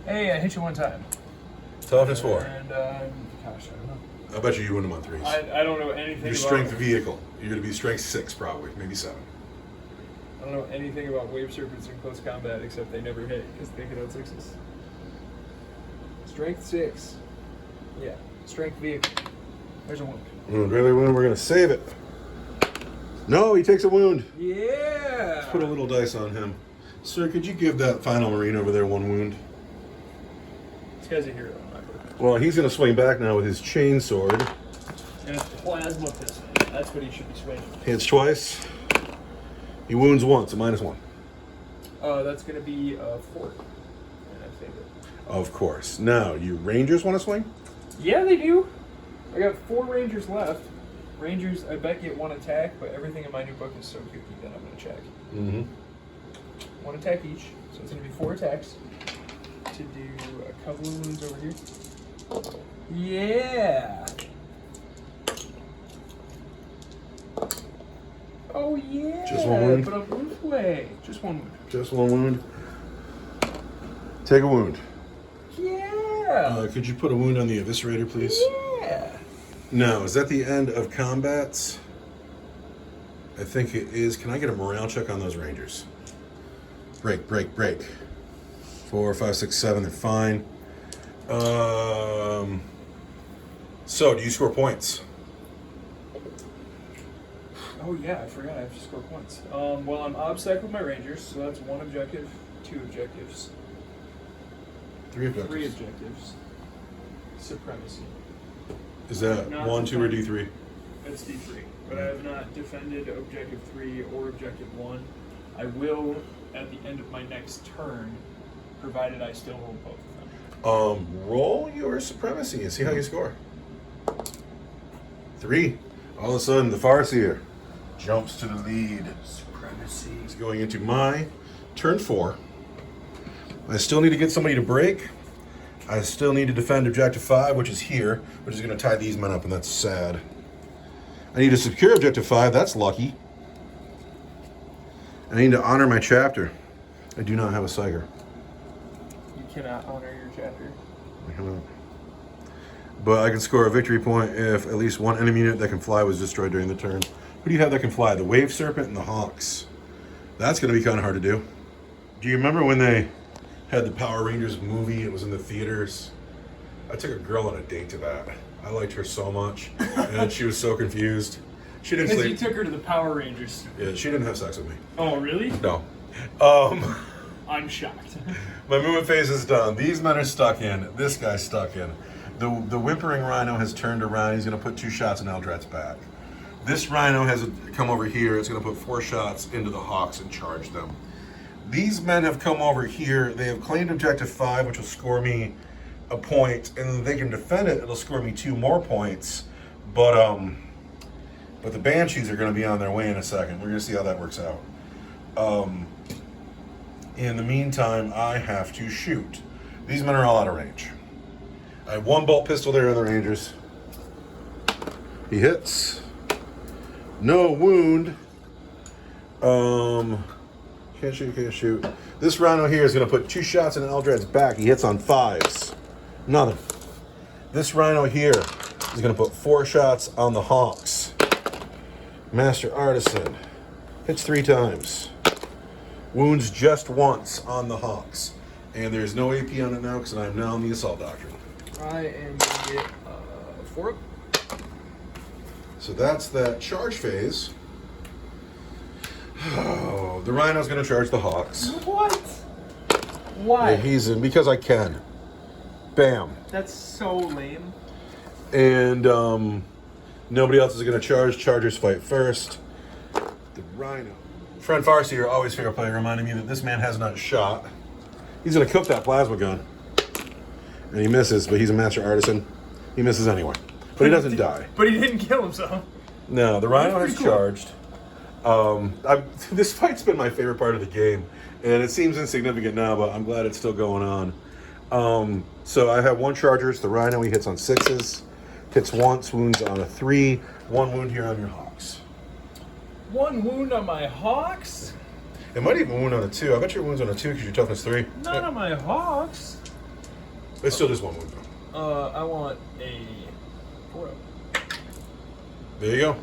Hey, I hit you 1 time. Toughness 4. And, gosh, I don't know. I bet you win them on 3s. I don't know anything Your about strength it. vehicle. You're going to be strength 6 probably, maybe 7. don't know anything about wave serpents in close combat except they never hit because they hit on 6s. Strength 6. Yeah. Strength vehicle. There's a wound. Really wound. We're gonna save it. No, he takes a wound. Yeah. Let's put a little dice on him. Sir, could you give that final Marine over there 1 wound? This guy's a hero in my book. Well, he's gonna swing back now with his chain sword. And it's plasma pistol. That's what he should be swinging. Hits twice. He wounds once, a -1. That's gonna be 4. And I saved it. Of course. Now, you Rangers want to swing? Yeah, they do. I got 4 Rangers left. Rangers, I bet, get 1 attack, but everything in my new book is so kooky that I'm going to check. Mm-hmm. 1 attack each, so it's going to be 4 attacks. To do a couple of wounds over here. Yeah! Oh yeah! Just 1 wound? But a Ulthwe. Just 1 wound. Just 1 wound. Take a wound. Yeah! Could you put a wound on the Eviscerator, please? Yeah! Now, is that the end of combats? I think it is. Can I get a morale check on those Rangers? Break, break, break. 4, 5, 6, 7, they're fine. So, do you score points? Oh yeah, I forgot I have to score points. Well, I'm obsec with my Rangers, so that's 1 objective, 2 objectives, 3 objectives. 3 objectives. Supremacy. Is that Not 1, 2, or D3? That's D3. But I have not defended objective 3 or objective 1. I will at the end of my next turn, provided I still hold both of them. Roll your supremacy and see how you score. 3. All of a sudden, the Farseer jumps to the lead. Supremacy. He's going into my turn 4. I still need to get somebody to break. I still need to defend objective 5, which is here, which is going to tie these men up, and that's sad. I need to secure objective 5. That's lucky. I need to honor my chapter. I do not have a Psyker. You cannot honor your chapter. I cannot. But I can score a victory point if at least 1 enemy unit that can fly was destroyed during the turn. Who do you have that can fly? The Wave Serpent and the Hawks. That's going to be kind of hard to do. Do you remember when they had the Power Rangers movie? It was in the theaters. I took a girl on a date to that. I liked her so much, and she was so confused. She didn't Because you sleep. took her to the Power Rangers. Yeah, she didn't have sex with me. Oh, really? No. I'm shocked. My movement phase is done. These men are stuck in. This guy's stuck in. The Whimpering Rhino has turned around. He's going to put 2 shots in Eldrat's back. This Rhino has come over here. It's going to put 4 shots into the Hawks and charge them. These men have come over here. They have claimed objective 5, which will score me a point, and they can defend it. It'll score me 2 more points. But the Banshees are going to be on their way in a second. We're going to see how that works out. In the meantime, I have to shoot. These men are all out of range. I have 1 bolt pistol there on the Rangers. He hits. No wound. Can't shoot, can't shoot. This Rhino here is going to put 2 shots in Eldrad's back. He hits on 5s. Nothing. This Rhino here is going to put 4 shots on the Hawks. Master Artisan hits 3 times. Wounds just once on the Hawks. And there's no AP on it now because I'm now in the Assault Doctrine. I am going to get 4 up. So that's that charge phase. Oh, the Rhino's going to charge the Hawks. What? Why? Yeah, he's in because I can. Bam. That's so lame. And nobody else is going to charge. Chargers fight first. The Rhino. Friend Farseer, always fair play, reminding me that this man has not shot. He's going to cook that plasma gun. And he misses, but he's a Master Artisan. He misses anyway. But he doesn't die. But he didn't kill himself. No, the Rhino has That's pretty cool. charged. This fight's been my favorite part of the game, and it seems insignificant now, but I'm glad it's still going on. So I have 1 charger. It's the Rhino. He hits on 6s, hits once, wounds on a 3, 1 wound here on your Hawks. 1 wound on my Hawks? It might even wound on a 2. I bet your wounds on a 2 because your toughness 3. Not on my Hawks. It's still just 1 wound though. I want a 4 up. There you go.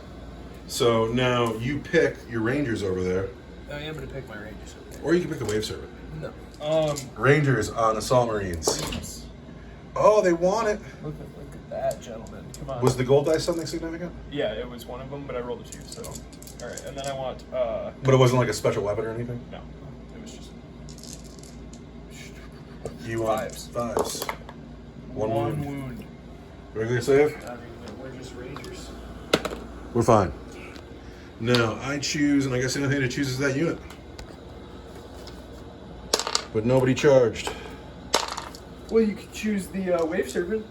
So now you pick your Rangers over there. I am going to pick my Rangers. Or you can pick the Wave Serpent. No. Rangers on Assault Marines. Please. Oh, they want it. Look at that, gentlemen. Come on. Was the gold dice something significant? Yeah, it was one of them, but I rolled a 2, so. Alright, and then I want, But it wasn't like a special weapon or anything? No. It was just. You want Fives. fives. One wound. wound. Regular save? I mean, we're just Rangers. We're fine. Now, I choose, and I guess the only thing to choose is that unit. But nobody charged. Well, you could choose the Wave Serpent.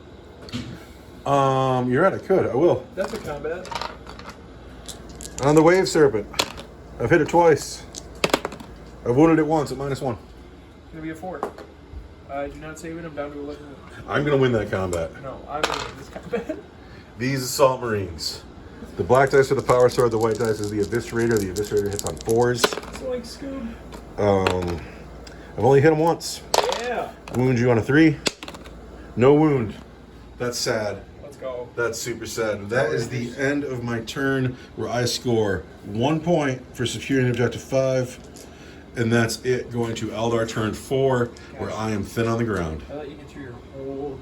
You're right, I could. I will. That's a combat. On the Wave Serpent. I've hit it twice. I've wounded it once at -1. It's gonna be a 4. I do not save it. I'm down to 11. I'm going to win that combat. No, I'm winning this combat. These Assault Marines. The black dice are the Power Sword, the white dice is the Eviscerator. The Eviscerator hits on 4s. It's like Scoob. I've only hit him once. Yeah. Wound you on a 3. No wound. That's sad. Let's go. That's super sad. That is the end of my turn where I score 1 point for securing objective 5. And that's it going to Eldar turn 4 where I am thin on the ground. I let you get through your whole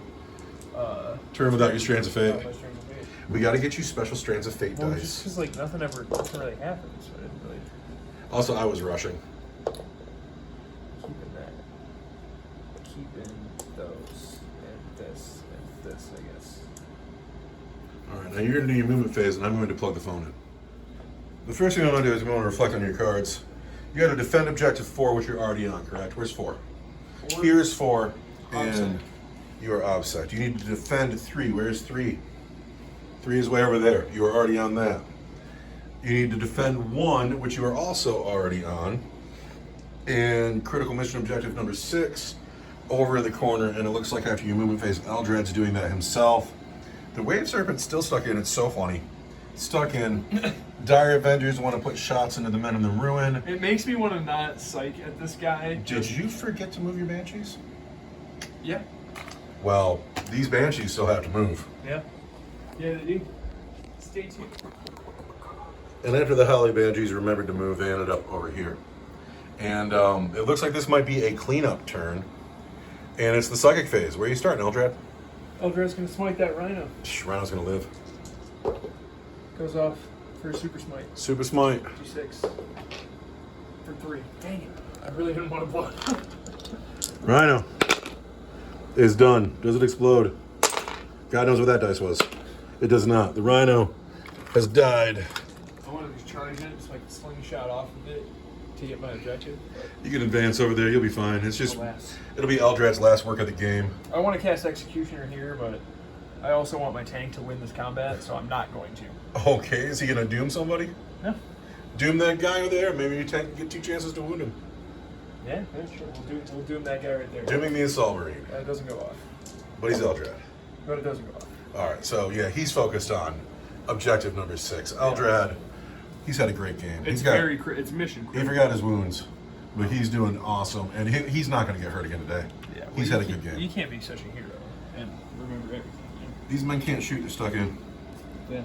Turn without your Strands of Fate. my Strands of Fate. We got to get you special Strands of Fate Well, dice. just because like nothing really happens, so I didn't really Also, I was rushing. keep in that. Keep in those and this, I guess. All right, now you're going to do your movement phase, and I'm going to plug the phone in. The first thing I'm going to do is I'm going to reflect on your cards. You got to defend objective 4, which you're already on, correct? Where's 4? Here's 4, and you are obsec. You need to defend 3. Where's 3? 3 is way over there. You are already on that. You need to defend 1, which you are also already on. And critical mission objective number 6, over in the corner, and it looks like after your movement phase, Eldred's doing that himself. The Wave Serpent's still stuck in. It's so funny. Stuck in. Dire Avengers want to put shots into the men in the ruin. It makes me want to not psych at this guy. Did you forget to move your Banshees? Yeah. Well, these Banshees still have to move. Yeah. Yeah, they do. Stay tuned. And after the Holly Banshees remembered to move, they ended up over here. And it looks like this might be a cleanup turn. And it's the Psychic phase. Where are you starting, Eldrad? Eldred's gonna smite that Rhino. Rhino's gonna live. Goes off for a Super Smite. Super Smite. G6. For 3. Dang it. I really didn't want to blood. Rhino is done. Does it explode? God knows what that dice was. It does not. The Rhino has died. I wanted to charge it so I could slingshot off of it to get my objective. You can advance over there. You'll be fine. It's just, Alas. it'll be Eldrad's last work of the game. I want to cast Executioner here, but I also want my tank to win this combat, so I'm not going to. Okay, is he gonna doom somebody? No. Doom that guy over there. Maybe your tank can get 2 chances to wound him. Yeah, sure. We'll doom that guy right there. Dooming the Assault Marine. It doesn't go off. But he's Eldrad. But it doesn't go off. Alright, so yeah, he's focused on objective number 6. Eldrad, he's had a great game. It's it's mission He critical. forgot his wounds, but he's doing awesome. And he's not going to get hurt again today. Yeah, well, He's had a good game. You can't be such a hero and remember everything. These men can't shoot, they're stuck in. Yeah.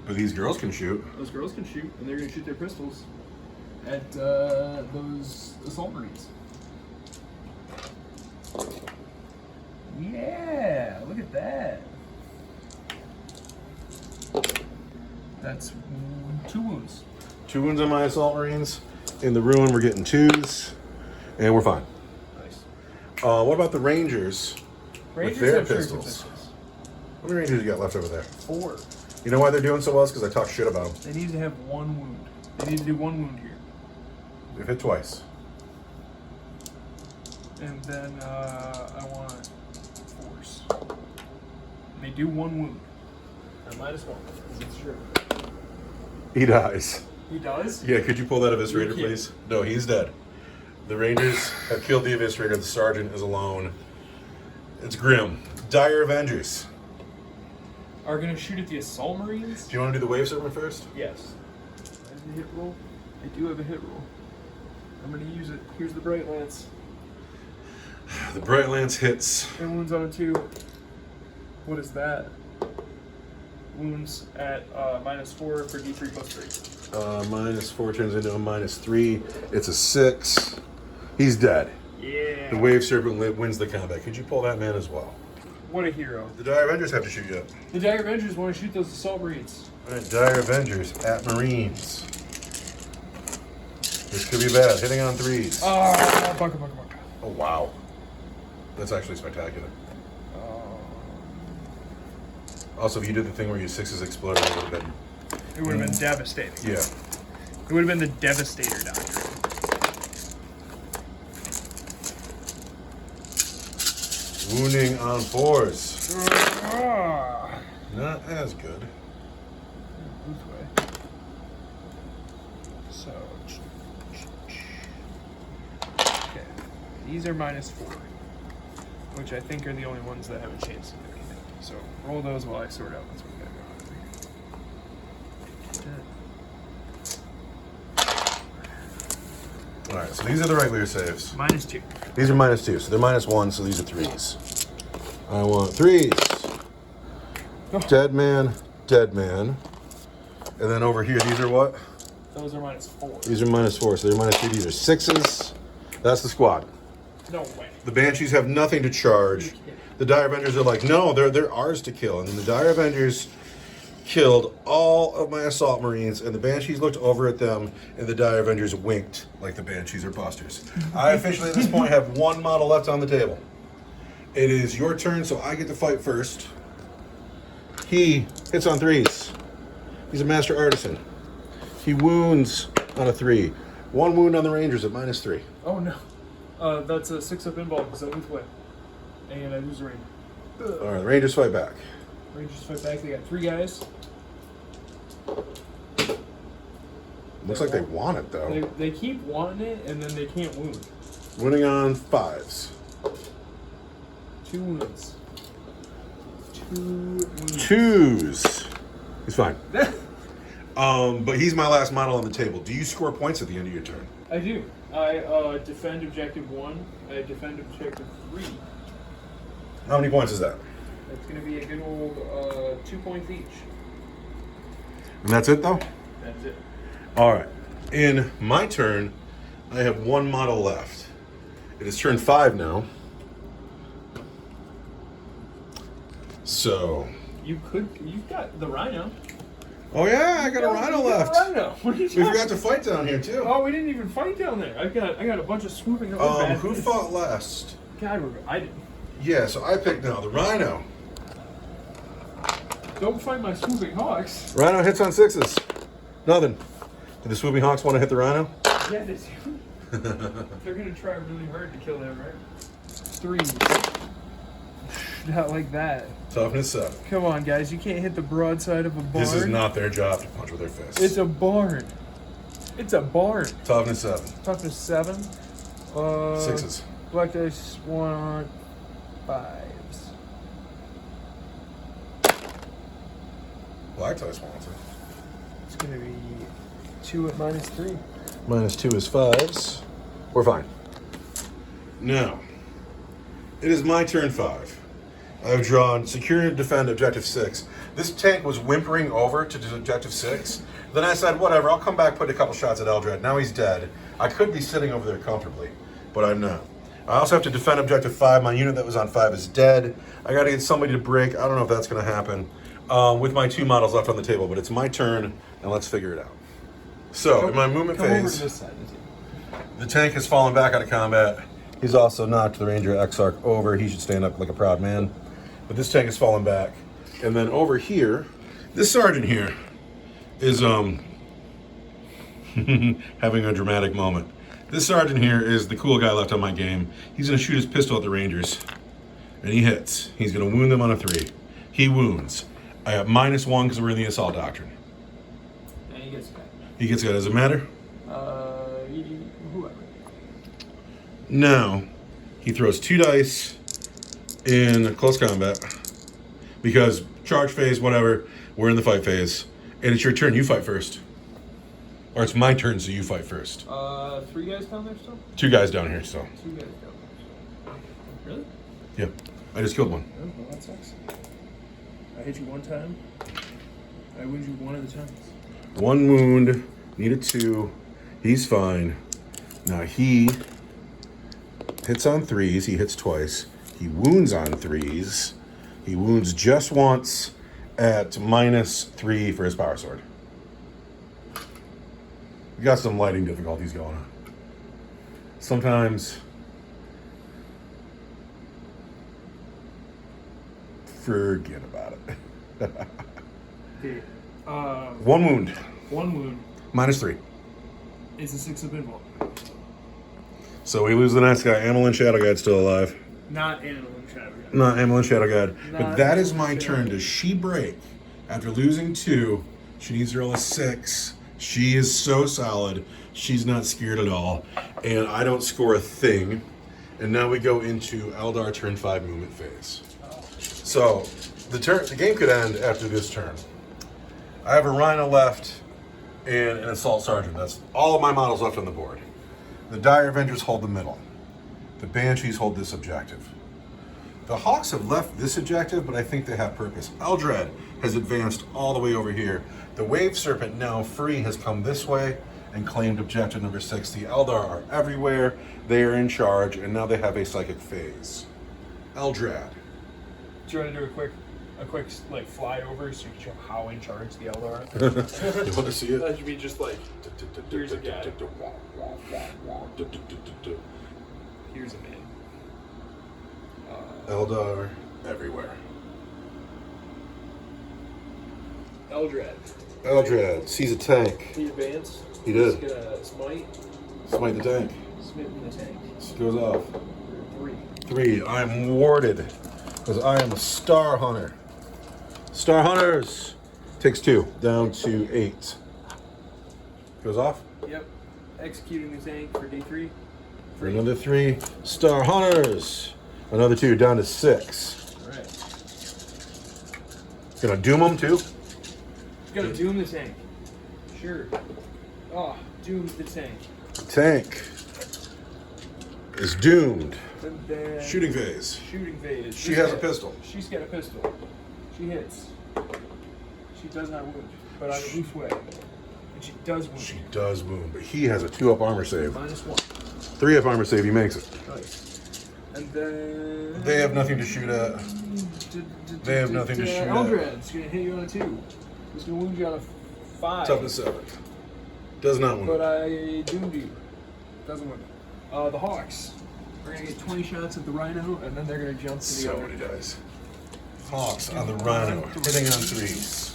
But these girls can shoot. Those girls can shoot, and they're going to shoot their pistols at those Assault Marines. Yeah, look at that. That's 2 wounds. 2 wounds on my Assault Marines. In the ruin, we're getting 2s, and we're fine. Nice. What about the Rangers? Rangers with their have shuriken pistols. How many Rangers you got left over there? 4. You know why they're doing so well? It's because I talk shit about them. They need to have 1 wound. They need to do 1 wound here. They've hit twice. And then I want 4s. They do 1 wound. At -1, because it's true. He dies. He does? Yeah, could you pull that Eviscerator, You can't. please? No, he's dead. The Rangers have killed the Eviscerator. The Sergeant is alone. It's grim. Dire Avengers. Are going to shoot at the Assault Marines? Do you want to do the Wave Serpent first? Yes. I have a hit roll. I do have a hit roll. I'm going to use it. Here's the Bright Lance. The Bright Lance hits. And wounds on a 2. What is that? Wounds at -4 for D3 +3. -4 turns into a -3. It's a 6. He's dead. Yeah. The Wave Serpent wins the combat. Could you pull that man as well? What a hero. The Dire Avengers have to shoot you up. The Dire Avengers want to shoot those assault marines. All right, Dire Avengers at Marines. This could be bad. Hitting on 3s. Oh, bunker. Oh, wow. That's actually spectacular. Also, if you did the thing where your 6s exploded, it would have been... It would have been devastating. Yeah. It would have been the Devastator Doctrine. Wounding on 4s. Ah. Not as good. Ulthwe. So, okay, these are -4, which I think are the only ones that have a chance of doing anything. So roll those while I sort out what's we got going on. All right, so these are the regular saves. -2. These are -2, so they're -1, so these are 3s. I want 3s. Oh. Dead man, dead man. And then over here, these are what? Those are -4. These are -4, so they're -2. These are 6s. That's the squad. No way. The Banshees have nothing to charge. The Dire Avengers are like, no, they're ours to kill. And then the Dire Avengers killed all of my assault marines, and the Banshees looked over at them, and the Dire Avengers winked like the Banshees are busters. I officially at this point have 1 model left on the table. It is your turn, so I get to fight first. He hits on 3s. He's a master artisan. He wounds on a 3. 1 wound on the Rangers at -3. Oh no. That's a 6-up involved because I'm Ulthwe. And I lose a ranger. All right, the Rangers fight back. Rangers fight back. They got 3 guys. Looks like they want it, though. They keep wanting it, and then they can't wound. Winning on 5s. 2 wounds. 2 wounds. 2s. He's fine. But he's my last model on the table. Do you score points at the end of your turn? I do. I defend objective 1. I defend objective 3. How many points is that? That's going to be a good old 2 points each. And that's it, though? That's it. All right. In my turn, I have 1 model left. It is turn 5 now. So... You've got the Rhino. Oh, yeah, I got a Rhino left. Rhino. What are you We talking forgot to fight down here, too. Oh, we didn't even fight down there. I got a bunch of swooping. Who fought last? God, I didn't. Yeah, so I picked now the Rhino. Don't fight my swooping hawks. Rhino hits on 6s. Nothing. Do the Swooping Hawks want to hit the Rhino? Yeah, they do. They're gonna try really hard to kill that, right? 3. Not like that. Toughness 7. Come on, guys. You can't hit the broadside of a barn. This is not their job to punch with their fists. It's a barn. It's a barn. Toughness 7. Toughness 7. 6s. Black dice 1 5s. Black dice wants it. It's gonna be 2 at -3. -2 is 5s. We're fine. Now, it is my turn 5. I've drawn secure and defend objective 6. This tank was whimpering over to do objective 6. Then I said, whatever, I'll come back, put a couple shots at Eldred. Now he's dead. I could be sitting over there comfortably, but I'm not. I also have to defend objective 5. My unit that was on 5 is dead. I got to get somebody to break. I don't know if that's going to happen with my 2 models left on the table, but it's my turn, and let's figure it out. So, in my movement Come over phase, to this side. the tank has fallen back out of combat. He's also knocked the Ranger Exarch over. He should stand up like a proud man. But this tank has fallen back. And then over here, this sergeant here is having a dramatic moment. This sergeant here is the cool guy left on my game. He's going to shoot his pistol at the Rangers. And he hits. He's going to wound them on a 3. He wounds. I have -1 because we're in the assault doctrine. And he gets cut. He gets cut. Does it matter? Whoever. Now, he throws 2 dice in close combat because charge phase, whatever, we're in the fight phase, and it's your turn. You fight first, or it's my turn, so you fight first. 3 guys down there still? 2 guys down here, so 2 guys down there. Really? yeah, I just killed 1. Oh, well, that sucks. I hit you 1 time. I wound you 1 of the times. 1 wound Need a 2. He's fine. Now he hits on 3s. He hits twice. He wounds on 3s. He wounds just once at -3 for his power sword. We got some lighting difficulties going on. Sometimes forget about it. Okay. 1 wound. 1 wound -3. is a 6 of invuln. So we lose the next guy. Amelin Shadow God's still alive. Not Animal Shadow. Not Amelin Shadow God. But Not that is Amelin my Shadow turn. God. Does she break? After losing 2, she needs to roll a 6. She is so solid. She's not scared at all. And I don't score a thing. And now we go into Eldar turn 5 movement phase. So the game could end after this turn. I have a Rhino left and an Assault Sergeant. That's all of my models left on the board. The Dire Avengers hold the middle. The Banshees hold this objective. The Hawks have left this objective, but I think they have purpose. Eldred has advanced all the way over here. The Wave Serpent, now free, has come this way and claimed objective number 6. The Eldar are everywhere. They are in charge, and now they have a psychic phase. Eldred. Do you want to do a quick like flyover so you can show how in charge the Eldar are? You want to see it? That should be just like, here's a guy. Here's a man. Eldar everywhere. Eldred. Eldred sees a tank. He advanced. He did. He's gonna smite. Smite the tank. Smite in the tank. She goes off. 3. 3. I'm warded because I am a Star Hunter. Star Hunters takes 2 down to 8. Goes off Yep. Executing the tank for D3. for another 3. Star Hunters. Another 2 down to 6. Alright. Gonna doom them too. Gonna doom the tank. Sure. Oh, doom the tank. Tank is doomed. And then Shooting phase. Shooting phase. She has a pistol. She's got a pistol. She hits. She does not wound, but on a loose way. And she does wound. She does wound, but he has a 2-up armor save. -1. 3-up armor save, he makes it. Nice. And then They have nothing to shoot at. They have nothing to shoot at. Eldred's gonna hit you on a 2. He's gonna wound you on a 5. Toughness 7. Does not But wound. I doomed you. Doesn't win. The Hawks. We're gonna get 20 shots at the Rhino, and then they're gonna jump to the So other. many dice. Hawks on the Rhino, hitting on 3s.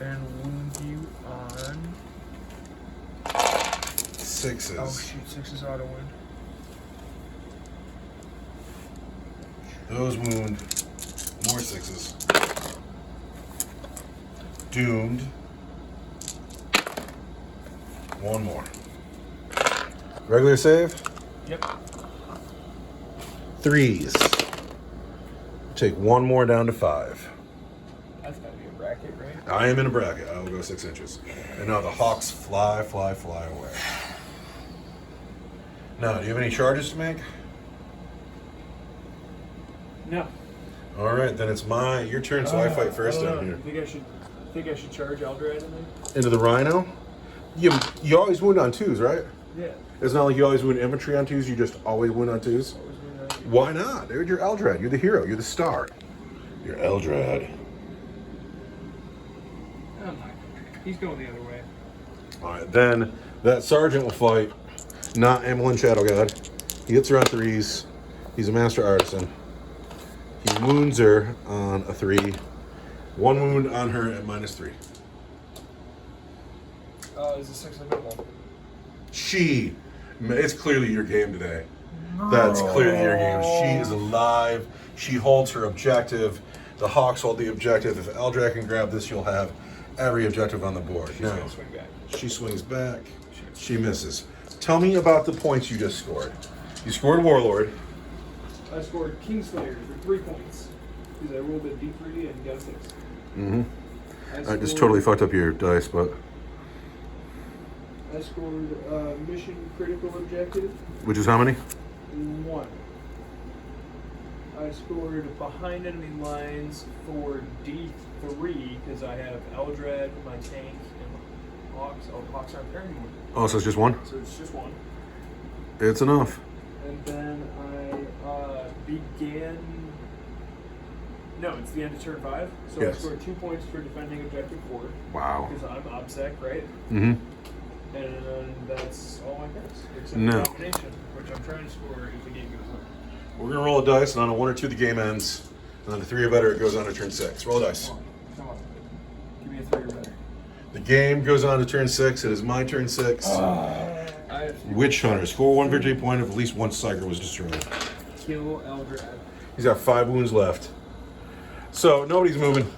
And wound you on. 6s. Oh shoot, 6 is auto wound. Those wound. More 6s. Doomed. 1 more. Regular save. Yep. 3s. Take 1 more down to 5. That's gotta be a bracket, right? I am in a bracket. I will go 6 inches. And now the Hawks fly away. Now, do you have any charges to make? No. All right, then it's your turn, so I fight first down here. Think I should charge Eldred in there? Into the Rhino. You always wound on 2s, right? Yeah. It's not like you always wound infantry on 2s. You just always wound on 2s. Always wound on you. Why not? Dude, you're Eldred. You're the hero. You're the star. You're Eldred. Oh my. He's going the other way. All right, then that sergeant will fight. Not Amelin Shadow God. He hits her on 3s. He's a master artisan. He wounds her on a 3. 1 wound on her at -3. Is a 6 of invuln. It's clearly your game today. That's clearly your game. She is alive. She holds her objective. The Hawks hold the objective. If Eldred can grab this, you'll have every objective on the board. She's Now, gonna swing back. she swings back. She misses. Tell me about the points you just scored. You scored Warlord. I scored Kingslayer for 3 points because I rolled a D3 and got a 6. Mm-hmm. I I just scored- totally fucked up your dice, but I scored mission critical objective which is how many? 1. I scored behind enemy lines for D3 because I have Eldred, my tank, Hawks. Oh, Hawks aren't there anymore. Oh, so it's just one? So it's just one. It's enough. And then I began. No, it's the end of turn 5. So Yes. I scored 2 points for defending objective 4. Wow. Because I'm OBSEC, right? Mm-hmm. And that's all my picks. Except No. for domination, which I'm trying to score if the game goes on. We're going to roll a dice, and on a 1 or 2, the game ends. And on a 3 or better, it goes on to turn 6. Roll a dice. Come on. Give me a 3 or better. The game goes on to turn 6. It is my turn 6. I Witch Hunter. Score 1 victory point if at least one psyker was destroyed. kill Eldrad. He's got 5 wounds left. So, nobody's moving.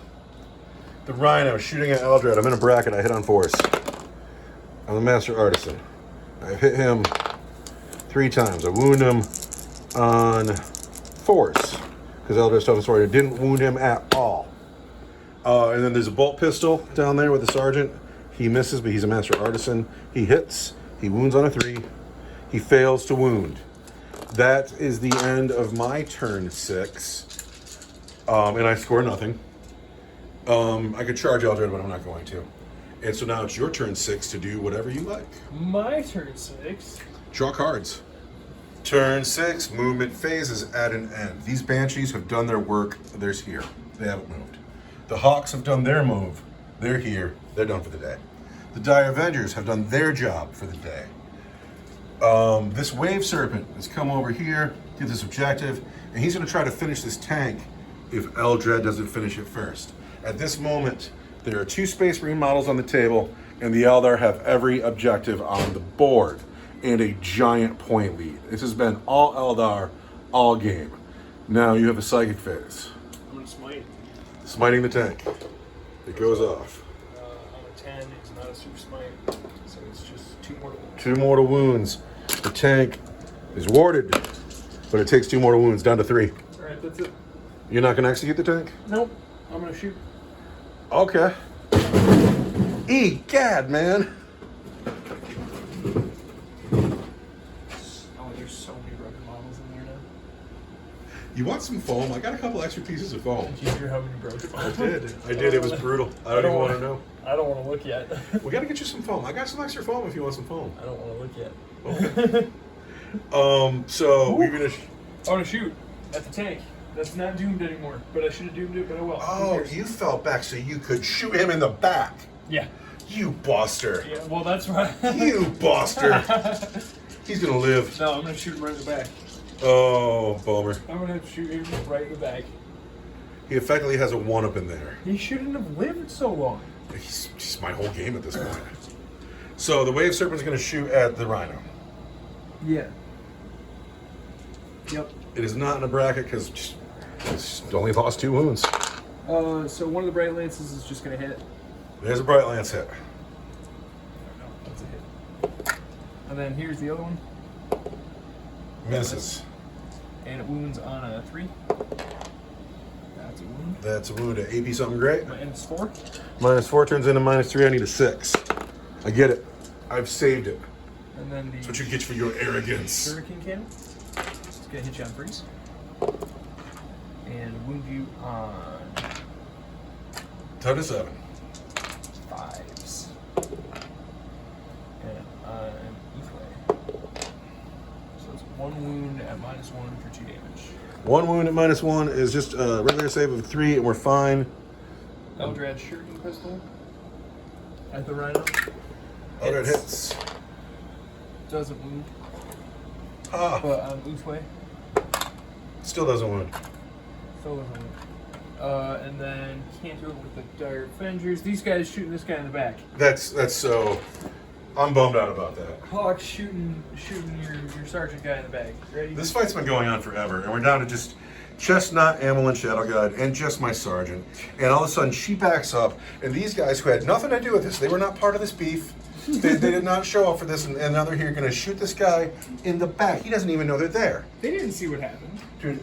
The Rhino shooting at Eldrad. I'm in a bracket. I hit on force. I'm the Master Artisan. I've hit him 3 times. I wound him on force because Eldrad's tough and sword. I didn't wound him at all. And then there's a bolt pistol down there with the sergeant. He misses, but he's a Master Artisan. He hits. He wounds on a 3. He fails to wound. That is the end of my turn 6. And I score nothing. I could charge Eldred, but I'm not going to. And so now it's your turn 6 to do whatever you like. My turn 6. Draw cards. Turn 6, movement phase is at an end. These Banshees have done their work. They're here. They haven't moved. The Hawks have done their move. They're here. They're done for the day. The Dire Avengers have done their job for the day. This Wave Serpent has come over here, get this objective, and he's going to try to finish this tank if Eldred doesn't finish it first. At this moment, there are 2 Space Marine models on the table, and the Eldar have every objective on the board, and a giant point lead. This has been all Eldar, all game. Now you have a Psychic phase. I'm going to smite. Smiting the tank. It goes off. On a 10, it's not a super smite. So it's just 2 mortal wounds. 2 mortal wounds. The tank is warded, but it takes 2 mortal wounds, down to 3. Alright, that's it. You're not going to execute the tank? Nope. I'm going to shoot. Okay. Egad, man. Oh, there's so many broken models in there now. You want some foam? I got a couple extra pieces of foam. Did you hear how many broken I models? did. It was brutal. I don't even want to know. I don't want to look yet. We got to get you some foam. I got some extra foam if you want some foam. I don't want to look yet. Okay. So we're gonna. I want to shoot at the tank. That's not doomed anymore, but I should have doomed it, but oh well. Oh, you fell back so you could shoot him in the back. Yeah. You buster. Yeah, well, that's right. You buster. He's gonna live. No, I'm going to shoot him right in the back. Oh, bummer. I'm going to shoot him right in the back. He effectively has a 1-up in there. He shouldn't have lived so long. He's my whole game at this point. So the Wave Serpent's gonna shoot at the Rhino. Yeah. Yep. It is not in a bracket because it's only lost 2 wounds. So one of the Bright Lances is just going to hit. There's a Bright Lance hit. No, that's a hit. And then here's the other one. Misses. And it wounds on a 3. That's a wound. That's a wound at AP something great. And it's 4. -4 turns into -3. I need a 6. I get it. I've saved it. And then the That's what you get for your arrogance. Hurricane Cannon. It's going to hit you on 3s. And wound you on 10 to 7. 5s. And an Ulthwe. So it's 1 wound at -1 for 2 damage. 1 wound at -1 is just a regular save of 3, and we're fine. Eldrad shooting pistol at the Rhino. Oh, that hits. Doesn't wound, Ah, but on Ulthwe, still doesn't wound. still doesn't wound. And then can't do it with the Dire Avengers. These guys shooting this guy in the back. That's so. I'm bummed out about that. Hawk shooting your sergeant guy in the back. Ready? This fight's been going on forever, and we're down to just Chestnut, Amelin, Shadow God, and just my sergeant. And all of a sudden, she backs up, and these guys who had nothing to do with this, they were not part of this beef. They did not show up for this, and now they're here going to shoot this guy in the back. He doesn't even know they're there. They didn't see what happened. Dude,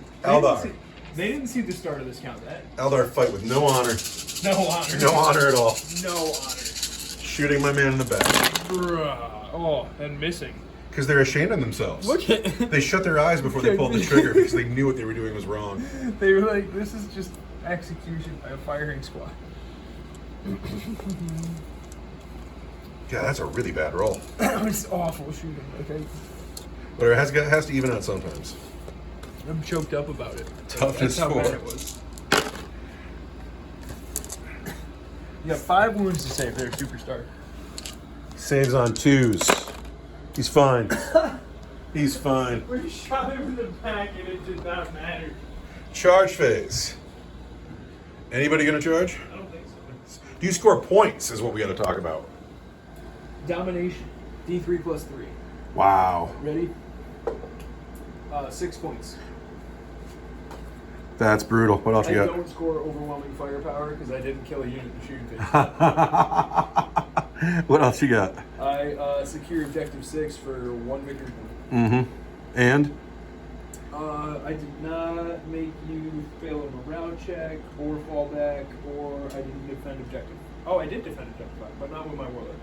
They didn't see the start of this combat. Eldar fight with no honor. No honor. No honor at all. No honor. Shooting my man in the back. Bruh. Oh, and missing. Because they're ashamed of themselves. Look at. They shut their eyes before they pulled the trigger because they knew what they were doing was wrong. They were like, this is just execution by a firing squad. Yeah, that's a really bad roll. It's awful shooting. Okay. But it has to even out sometimes. I'm choked up about it. Toughness That's how 4. bad it was. You got 5 wounds to save there, superstar. Saves on 2s. He's fine. He's fine. We shot him in the back and it did not matter. Charge phase. Anybody gonna charge? I don't think so. Do you score points is what we gotta talk about. Domination. D3 plus 3. Wow. Ready? 6 points. That's brutal. What else I you got? don't score overwhelming firepower because I didn't kill a unit in shooting phase. What else you got? I secure objective 6 for 1 victory point. Mm-hmm. And? I did not make you fail a morale check or fall back, or I didn't defend objective. Oh, I did defend objective 5, but not with my warlord.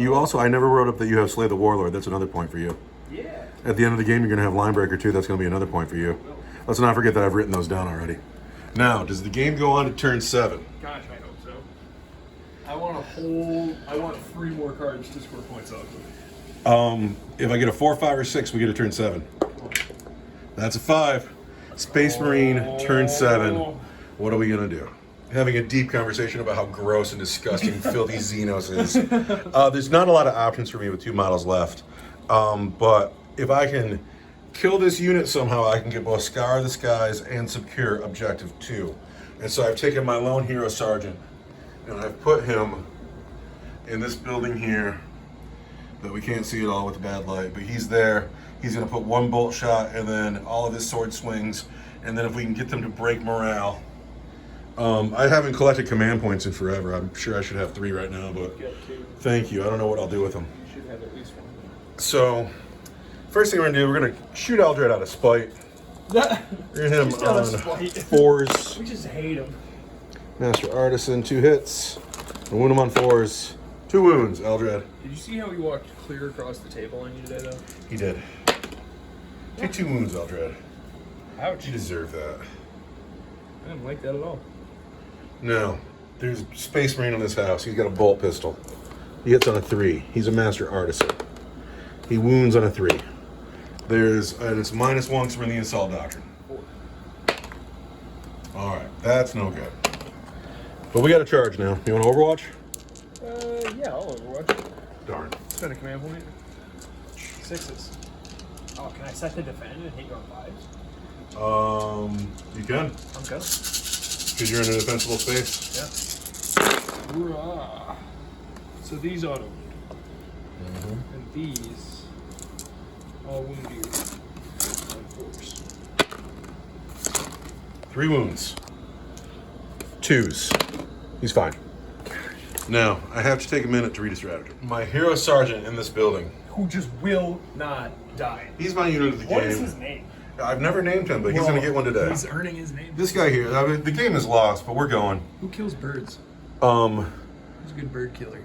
You also, I never wrote up that you have Slay the Warlord. That's another point for you. Yeah. At the end of the game, you're going to have Linebreaker too. That's going to be another point for you. Let's not forget that I've written those down already. Now, does the game go on to turn 7? Gosh, I hope so. I want 3 more cards to score points off of. If I get a 4, 5, or 6, we get a turn 7. That's a 5. Space Marine, turn 7. What are we going to do? Having a deep conversation about how gross and disgusting filthy Xenos is. There's not a lot of options for me with 2 models left. But if I can kill this unit somehow, I can get both Scour the Skies and secure objective 2. And so I've taken my lone hero sergeant and I've put him in this building here that we can't see at all with the bad light, but he's there. He's going to put 1 bolt shot and then all of his sword swings, and then if we can get them to break morale. I haven't collected command points in forever. I'm sure I should have 3 right now, but thank you. I don't know what I'll do with them. You should have at least 1. So, first thing we're going to do, we're going to shoot Eldred out of spite. We're going to hit him on 4s. We just hate him. Master Artisan, 2 hits. And wound him on 4s. 2 wounds, Eldred. Did you see how he walked clear across the table on you today, though? He did. Take 2 wounds, Eldred. Ouch. You deserve that. I didn't like that at all. No. There's Space Marine in this house. He's got a bolt pistol. He hits on a 3. He's a Master Artisan. He wounds on a 3. And it's -1 because we're in the Assault Doctrine. 4. Alright, that's no good. But we got to charge now. You want to Overwatch? Yeah, I'll overwatch. Darn. Spend a command point. 6s. Oh, can I set the defend and hit you on 5s? You can. I'm good. Because you're in a defensible space. Yeah. Hoorah. So these auto wound. And these all wound you on 4s. 3 wounds. 2s. He's fine. Now, I have to take a minute to read a strategy. My hero sergeant in this building. Who just will not die. He's my unit of the game. What is his name? I've never named him, but he's going to get one today. He's earning his name. This guy here, I mean, the game is lost, but we're going. Who kills birds? Um, Who's a good bird killer?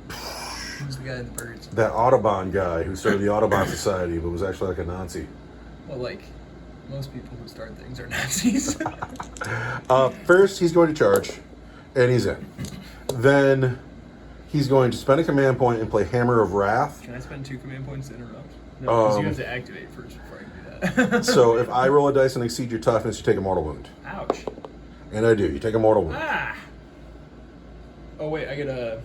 Who's the guy in the birds? that Audubon guy who started the Audubon Society, but was actually like a Nazi. Well, like, most people who start things are Nazis. First, he's going to charge, and he's in. Then, he's going to spend a command point and play Hammer of Wrath. Can I spend 2 command points to interrupt? No, because you have to activate first before I can do that. So, if I roll a dice and exceed your toughness, you take a mortal wound. Ouch. And I do. You take a mortal wound. Ah! Oh, wait, I get a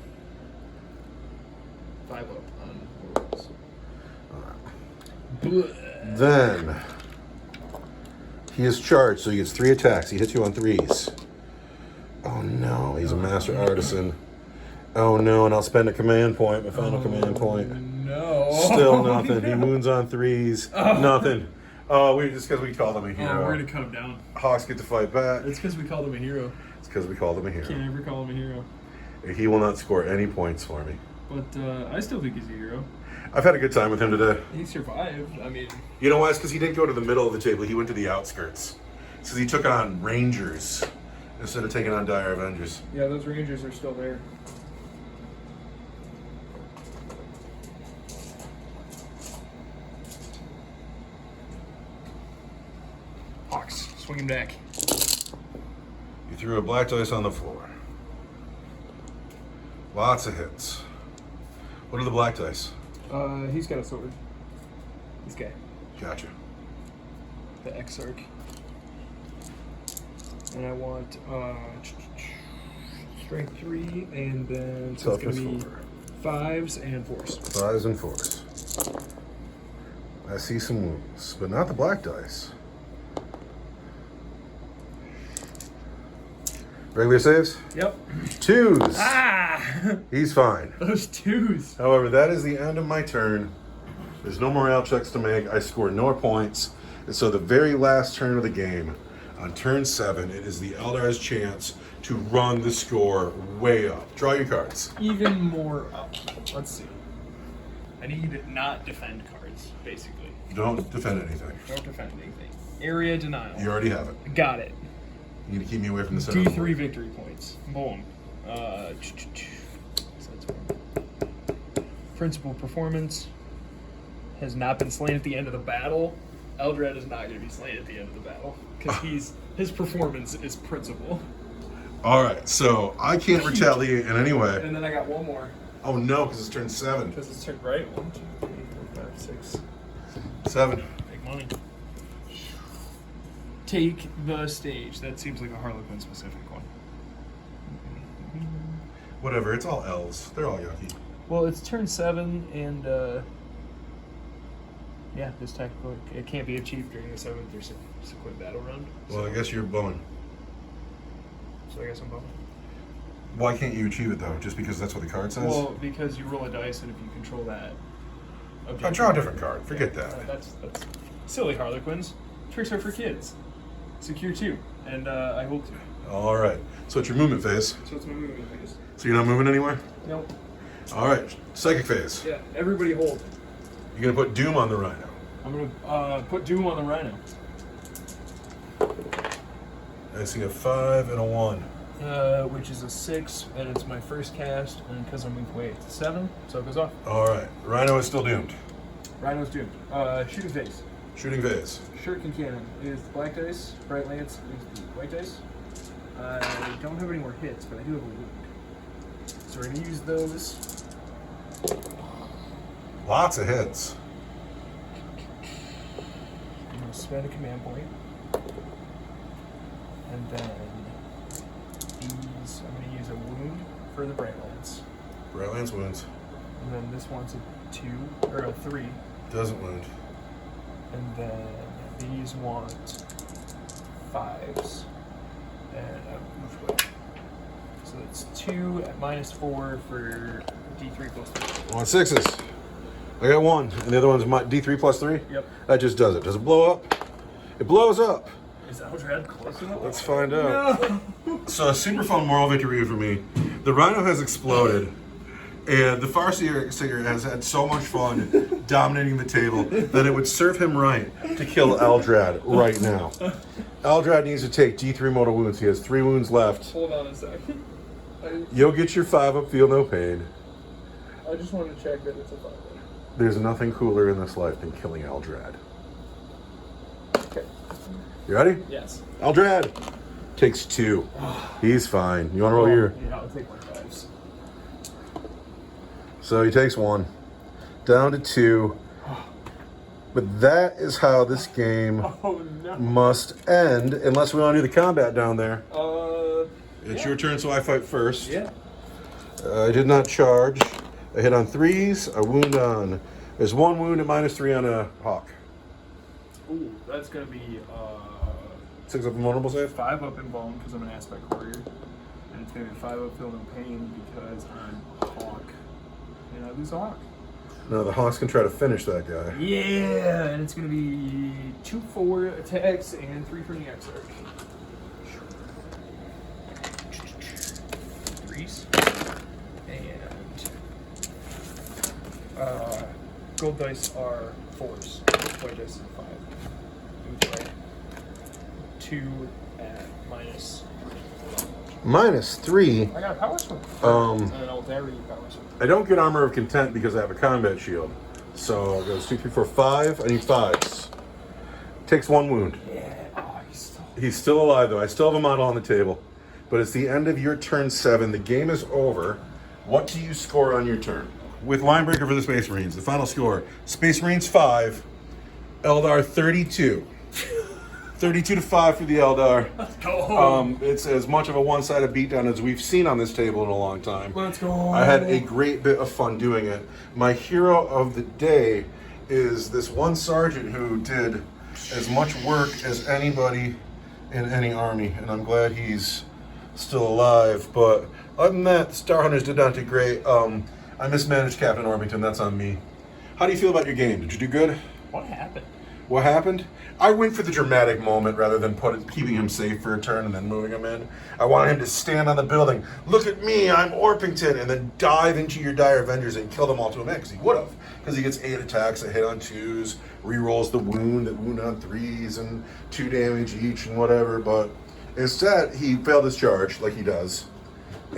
5 up on rolls. Then, he is charged, so he gets 3 attacks. He hits you on 3s. Oh no, he's a Master Artisan. Oh no, and I'll spend a command point, my final command point. No. Still nothing. He wounds on 3s. Nothing. Oh, just because we called him a hero. We're going to cut him down. Hawks get to fight back. It's because we called him a hero. It's because we called him a hero. Can't ever call him a hero. He will not score any points for me. But I still think he's a hero. I've had a good time with him today. He survived. I mean, You know why? It's because he didn't go to the middle of the table. He went to the outskirts. So he took on Rangers instead of taking on Dire Avengers. yeah, those Rangers are still there. Hawks, swing him back. You threw a black dice on the floor. Lots of hits. What are the black dice? He's got a sword. This guy. Gotcha. The Exarch. And I want strength 3, and then so it's going to be 5s and 4s. 5s and 4s. I see some wounds, but not the black dice. Regular saves? Yep. 2s. Ah! He's fine. Those 2s. However, that is the end of my turn. There's no morale checks to make. I score no points. And so the very last turn of the game, on turn 7, it is the Eldar's chance to run the score way up. Draw your cards. Even more up. Let's see. I need not defend cards, basically. Don't defend anything. Don't defend anything. Area denial. You already have it. Got it. You need to keep me away from the center. D3 victory points. Boom. So that's one. Principal performance has not been slain at the end of the battle. Eldrad is not going to be slain at the end of the battle because his performance is principal. All right, so I can't retaliate in any way. And then I got one more Oh no, because it's turn 7. because it's turned right. 1, 2, 3, 4, 5, 6. 7. Big money. Take the stage. That seems like a Harlequin specific one. Whatever, it's all L's. They're all yucky. Well, it's turn 7, and yeah, this technically it can't be achieved during the 7th or subsequent battle round. Well, I guess you're bowing. So I guess I'm bummed. Why can't you achieve it though? Just because that's what the card says? Well, because you roll a dice, and if you control that, I'll draw a different card. Forget that. That's silly Harlequins. Tricks are for kids. Secure 2, and I hold 2. All right. So it's your movement phase. So it's my movement phase. So you're not moving anywhere? Nope. All right. Psychic phase. Yeah, everybody hold. You're gonna put Doom on the Rhino. I'm gonna put Doom on the Rhino. I see a 5 and a 1. Which is a 6, and it's my first cast, and because I'm weak weight, it's a 7, so it goes off. All right. Rhino is still doomed. Rhino's doomed. Shooting phase. Shooting phase. Shuriken Cannon is the black dice. Bright Lance is the white dice. I don't have any more hits, but I do have a wound. So we're going to use those. Lots of hits. I'm going to spend a command point. And then these, I'm going to use a wound for the Bright Lance. Bright Lance wounds. And then this one's a 2, or a 3. Doesn't wound. And then these want 5s. And Ulthwe. So that's 2 at -4 for D3 plus 3. I want 6s. I got 1, and the other one's my D3 plus 3? Yep. That just does it. Does it blow up? It blows up. Is Eldrad close enough? Let's find out. No! So a super fun moral victory for me. The Rhino has exploded, and the Farseer Singer has had so much fun dominating the table that it would serve him right to kill Eldrad right now. Eldrad needs to take D3 mortal wounds. He has 3 wounds left. Hold on a second. You'll get your 5 up, feel no pain. I just wanted to check that it's a 5. There's nothing cooler in this life than killing Eldrad. Okay. You ready? Yes. Eldrad takes 2. He's fine. You want to roll your... Yeah, I'll take my 5s. So he takes 1. Down to 2. But that is how this game Oh no. must end, unless we want to do the combat down there. It's yeah. your turn, so I fight first. Yeah. I did not charge. I hit on 3s, a wound on... There's 1 wound at -3 on a hawk. Ooh, that's gonna be 6 up invulnerable save? 5 up in bone because I'm an aspect warrior, and it's gonna be 5 up feel no pain because I'm hawk, and I lose a hawk. No, the hawks can try to finish that guy. Yeah, and it's gonna be 2 4 attacks and 3 from the Exarch. 3s and gold dice are 4s. White dice is 5. Right. 2 at -3. I got a power swing. Um, And I'll vary power swing. I don't get Armor of Content because I have a combat shield. So it goes 2, 3, 4, 5. I need 5s. Takes 1 wound. Yeah. Oh, He's still alive though. I still have a model on the table. But it's the end of your turn 7. The game is over. What do you score on your turn? with line breaker for the Space Marines. The final score: Space Marines 5, Eldar 32. 32-5 for the Eldar. Let's go. It's as much of a one-sided beatdown as we've seen on this table in a long time. Let's go. I had a great bit of fun doing it. My hero of the day is this one sergeant who did as much work as anybody in any army, and I'm glad he's still alive. But other than that, Star Hunters did not do great. I mismanaged Captain Orpington. That's on me. How do you feel about your game? Did you do good? What happened? What happened? I went for the dramatic moment rather than keeping him safe for a turn and then moving him in. I wanted him to stand on the building, look at me, I'm Orpington, and then dive into your Dire Avengers and kill them all to a man, because he would have. Because he gets 8 attacks that hit on 2s, rerolls the wound on 3s, and 2 damage each and whatever, but instead he failed his charge like he does.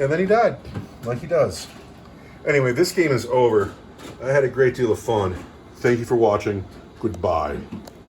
And then he died like he does. Anyway, this game is over. I had a great deal of fun. Thank you for watching. Goodbye.